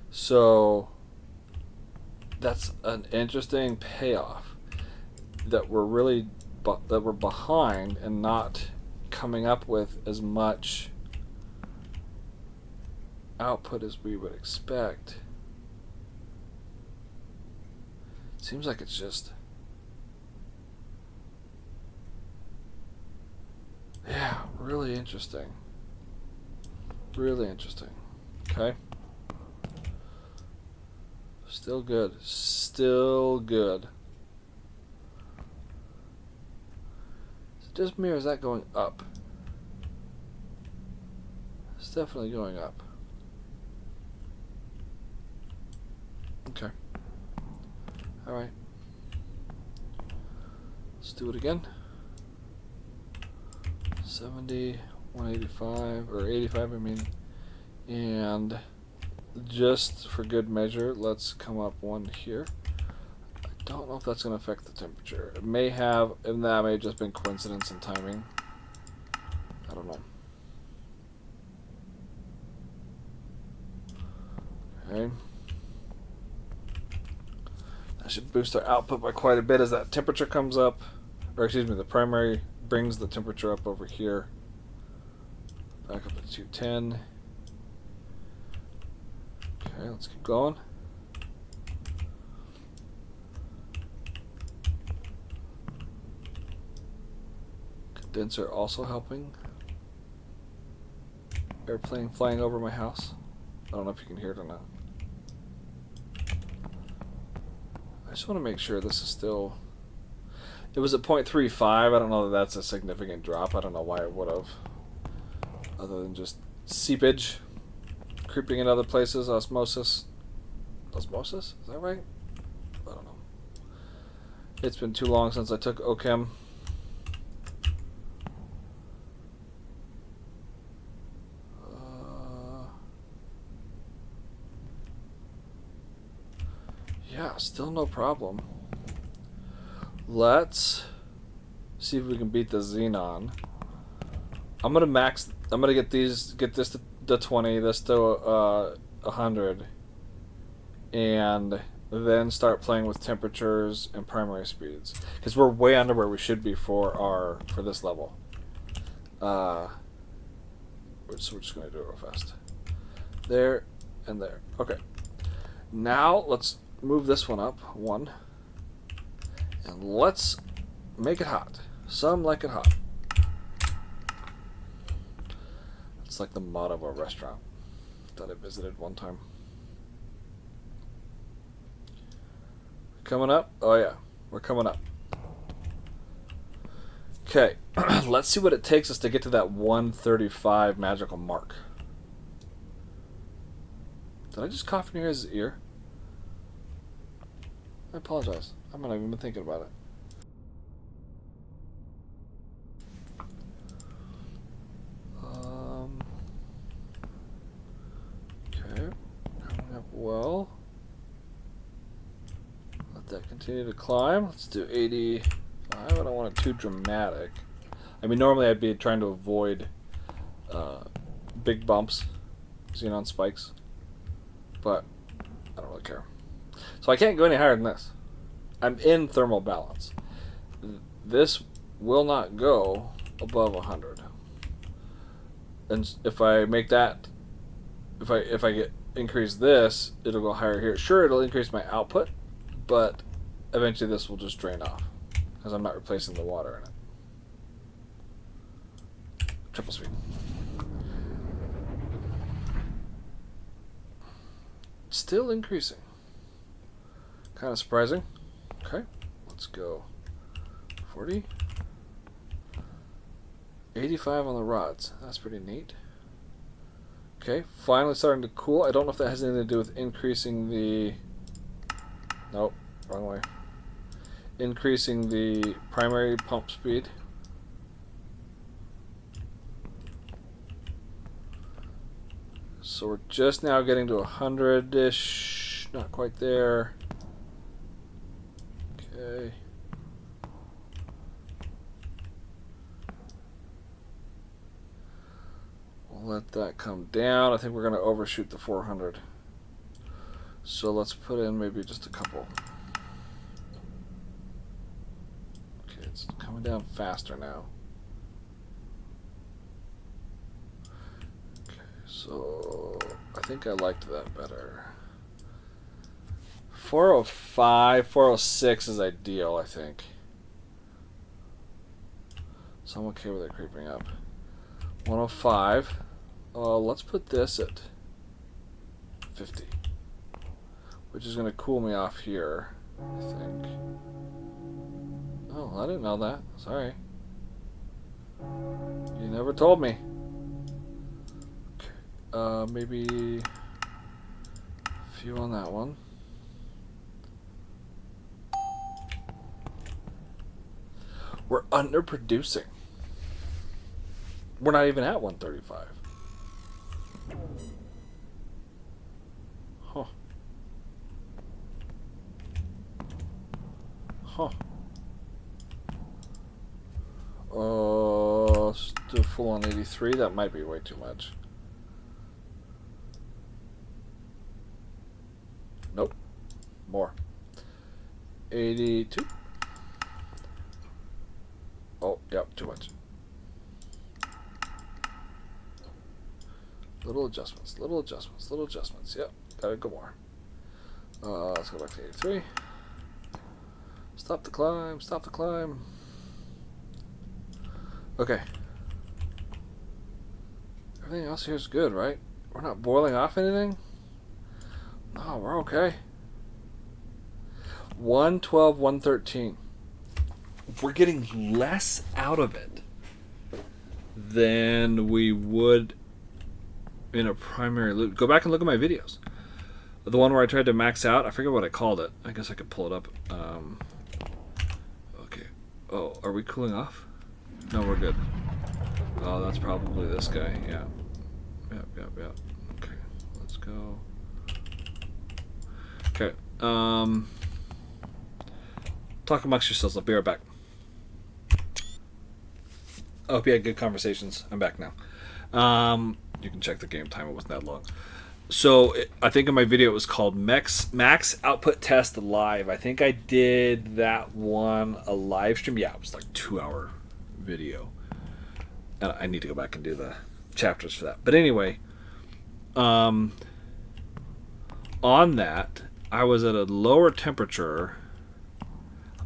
So that's an interesting payoff that we're really that we're behind and not coming up with as much output as we would expect. Seems like it's just, yeah, really interesting. Really interesting. Okay. Still good. Still good. Is it just me or is that going up? It's definitely going up. Okay. Alright. Let's do it again. 70, 185, or 85 I mean. And just for good measure, let's come up one here. I don't know if that's going to affect the temperature. It may have, and that may have just been coincidence and timing. I don't know. Okay. That should boost our output by quite a bit as that temperature comes up. Or excuse me, the primary brings the temperature up over here. Back up at 210. Okay, let's keep going. Condenser also helping. Airplane flying over my house. I don't know if you can hear it or not. I just want to make sure this is still... It was at 0.35. I don't know that that's a significant drop. I don't know why it would have. Other than just seepage. Creeping in other places. Osmosis. Osmosis? Is that right? I don't know. It's been too long since I took OChem. Yeah, still no problem. Let's see if we can beat the Xenon. I'm gonna get this to 20, this to 100, and then start playing with temperatures and primary speeds because we're way under where we should be for this level. So we're just gonna do it real fast. There and there. Okay. Now let's move this one up one, and let's make it hot. Some like it hot. It's like the motto of a restaurant that I visited one time. Coming up? Oh yeah, we're coming up. Okay, let's see what it takes us to get to that 135 magical mark. Did I just cough in your guys' ear? I apologize. I'm not even thinking about it. Okay, coming up well. Let that continue to climb. Let's do 85. I don't want it too dramatic. I mean, normally I'd be trying to avoid big bumps, xenon spikes, but I don't really care. So I can't go any higher than this. I'm in thermal balance. This will not go above 100. And if I make that, if I increase this, it'll go higher here. Sure, it'll increase my output, but eventually this will just drain off because I'm not replacing the water in it. Triple speed. Still increasing. Kind of surprising. Okay, let's go 40. 85 on the rods. That's pretty neat. Okay, finally starting to cool. I don't know if that has anything to do with increasing the... Nope, wrong way. Increasing the primary pump speed. So we're just now getting to 100-ish. Not quite there. Okay. We'll let that come down. I think we're going to overshoot the 400. So let's put in maybe just a couple. Okay, it's coming down faster now. Okay, so I think I liked that better. 405, 406 is ideal, I think. So I'm okay with it creeping up. 105. Let's put this at 50. which is going to cool me off here, I think. Oh, I didn't know that. Sorry. You never told me. Okay. Maybe a few on that one. We're underproducing. We're not even at 135. Huh. Huh. Still full on 83. That might be way too much. Nope. More. 82. Oh, yep, too much. Little adjustments, little adjustments, little adjustments. Yep, gotta go more. Let's go back to 83. Stop the climb, stop the climb. Okay. Everything else here is good, right? We're not boiling off anything? No, we're okay. 112, 113. We're getting less out of it than we would in a primary loop. Go back and look at my videos. The one where I tried to max out, I forget what I called it. I guess I could pull it up. Okay. Oh, are we cooling off? No, we're good. Oh, that's probably this guy. Yeah. Yep. Okay, let's go. Okay. Talk amongst yourselves. I'll be right back. I hope you had good conversations. I'm back now. You can check the game time. It wasn't that long. So I think in my video it was called Max Output Test Live. I think I did that one a live stream. Yeah, it was like 2-hour video. And I need to go back and do the chapters for that. But anyway, on that, I was at a lower temperature,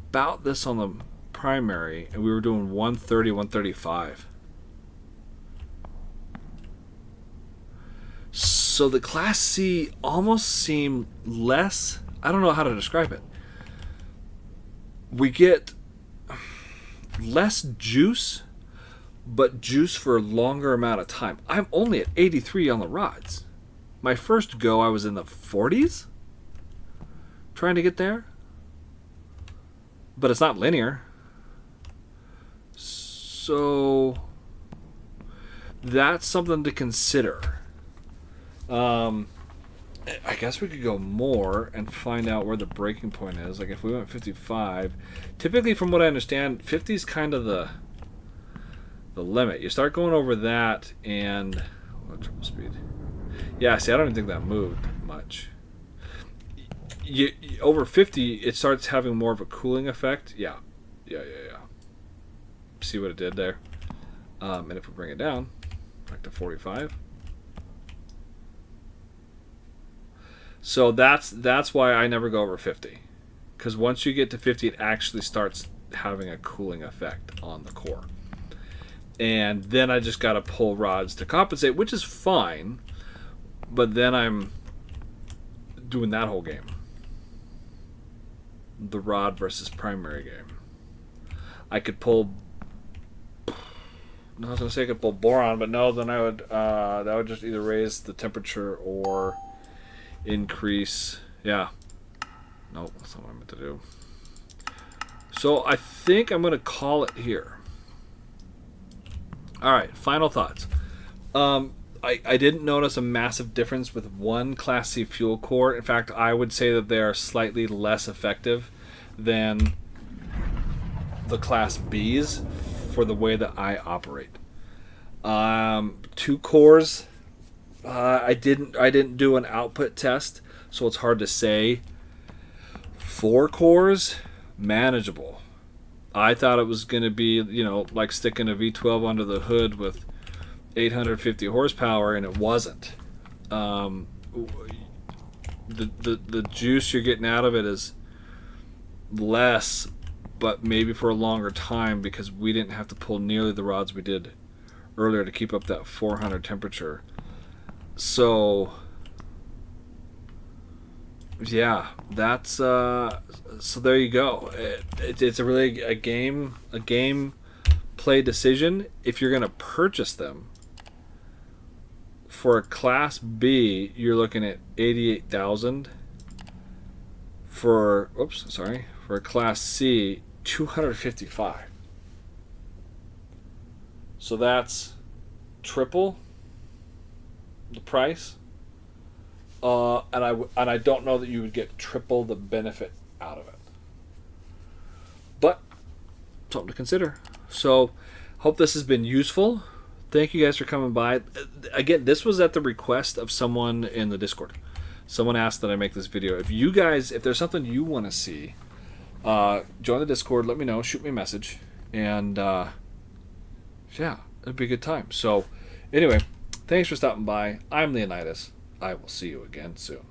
about this on the primary, and we were doing 130, 135. So the Class C almost seemed less, I don't know how to describe it. We get less juice, but juice for a longer amount of time. I'm only at 83 on the rods. My first go, I was in the 40s, trying to get there. But it's not linear. So that's something to consider. I guess we could go more and find out where the breaking point is. Like if we went 55, typically from what I understand, 50 is kind of the limit. You start going over that and triple speed. Yeah, see, I don't even think that moved much. Over 50, it starts having more of a cooling effect. Yeah. See what it did there? And if we bring it down, back to 45. So that's why I never go over 50. Because once you get to 50, it actually starts having a cooling effect on the core. And then I just got to pull rods to compensate, which is fine. But then I'm doing that whole game. The rod versus primary game. I could pull... I was going to say I could pull boron, but no, then I would... that would just either raise the temperature or increase... Yeah. Nope, that's not what I meant to do. So I think I'm going to call it here. Alright, final thoughts. I didn't notice a massive difference with one Class C fuel core. In fact, I would say that they are slightly less effective than the Class Bs for the way that I operate. 2 cores, I didn't do an output test, so it's hard to say. 4 cores, manageable. I thought it was going to be, like sticking a V12 under the hood with 850 horsepower, and it wasn't. The juice you're getting out of it is less, but maybe for a longer time because we didn't have to pull nearly the rods we did earlier to keep up that 400 temperature. So, yeah, that's so there you go. It's a really a game play decision. If you're gonna purchase them for a Class B, you're looking at 88,000. For for a Class C, 255. So that's triple the price. And I don't know that you would get triple the benefit out of it. But something to consider. So hope this has been useful. Thank you guys for coming by. Again, this was at the request of someone in the Discord. Someone asked that I make this video. If you guys, if there's something you want to see, join the Discord. Let me know. Shoot me a message. And yeah, it'd be a good time. So anyway, thanks for stopping by. I'm Leonidas. I will see you again soon.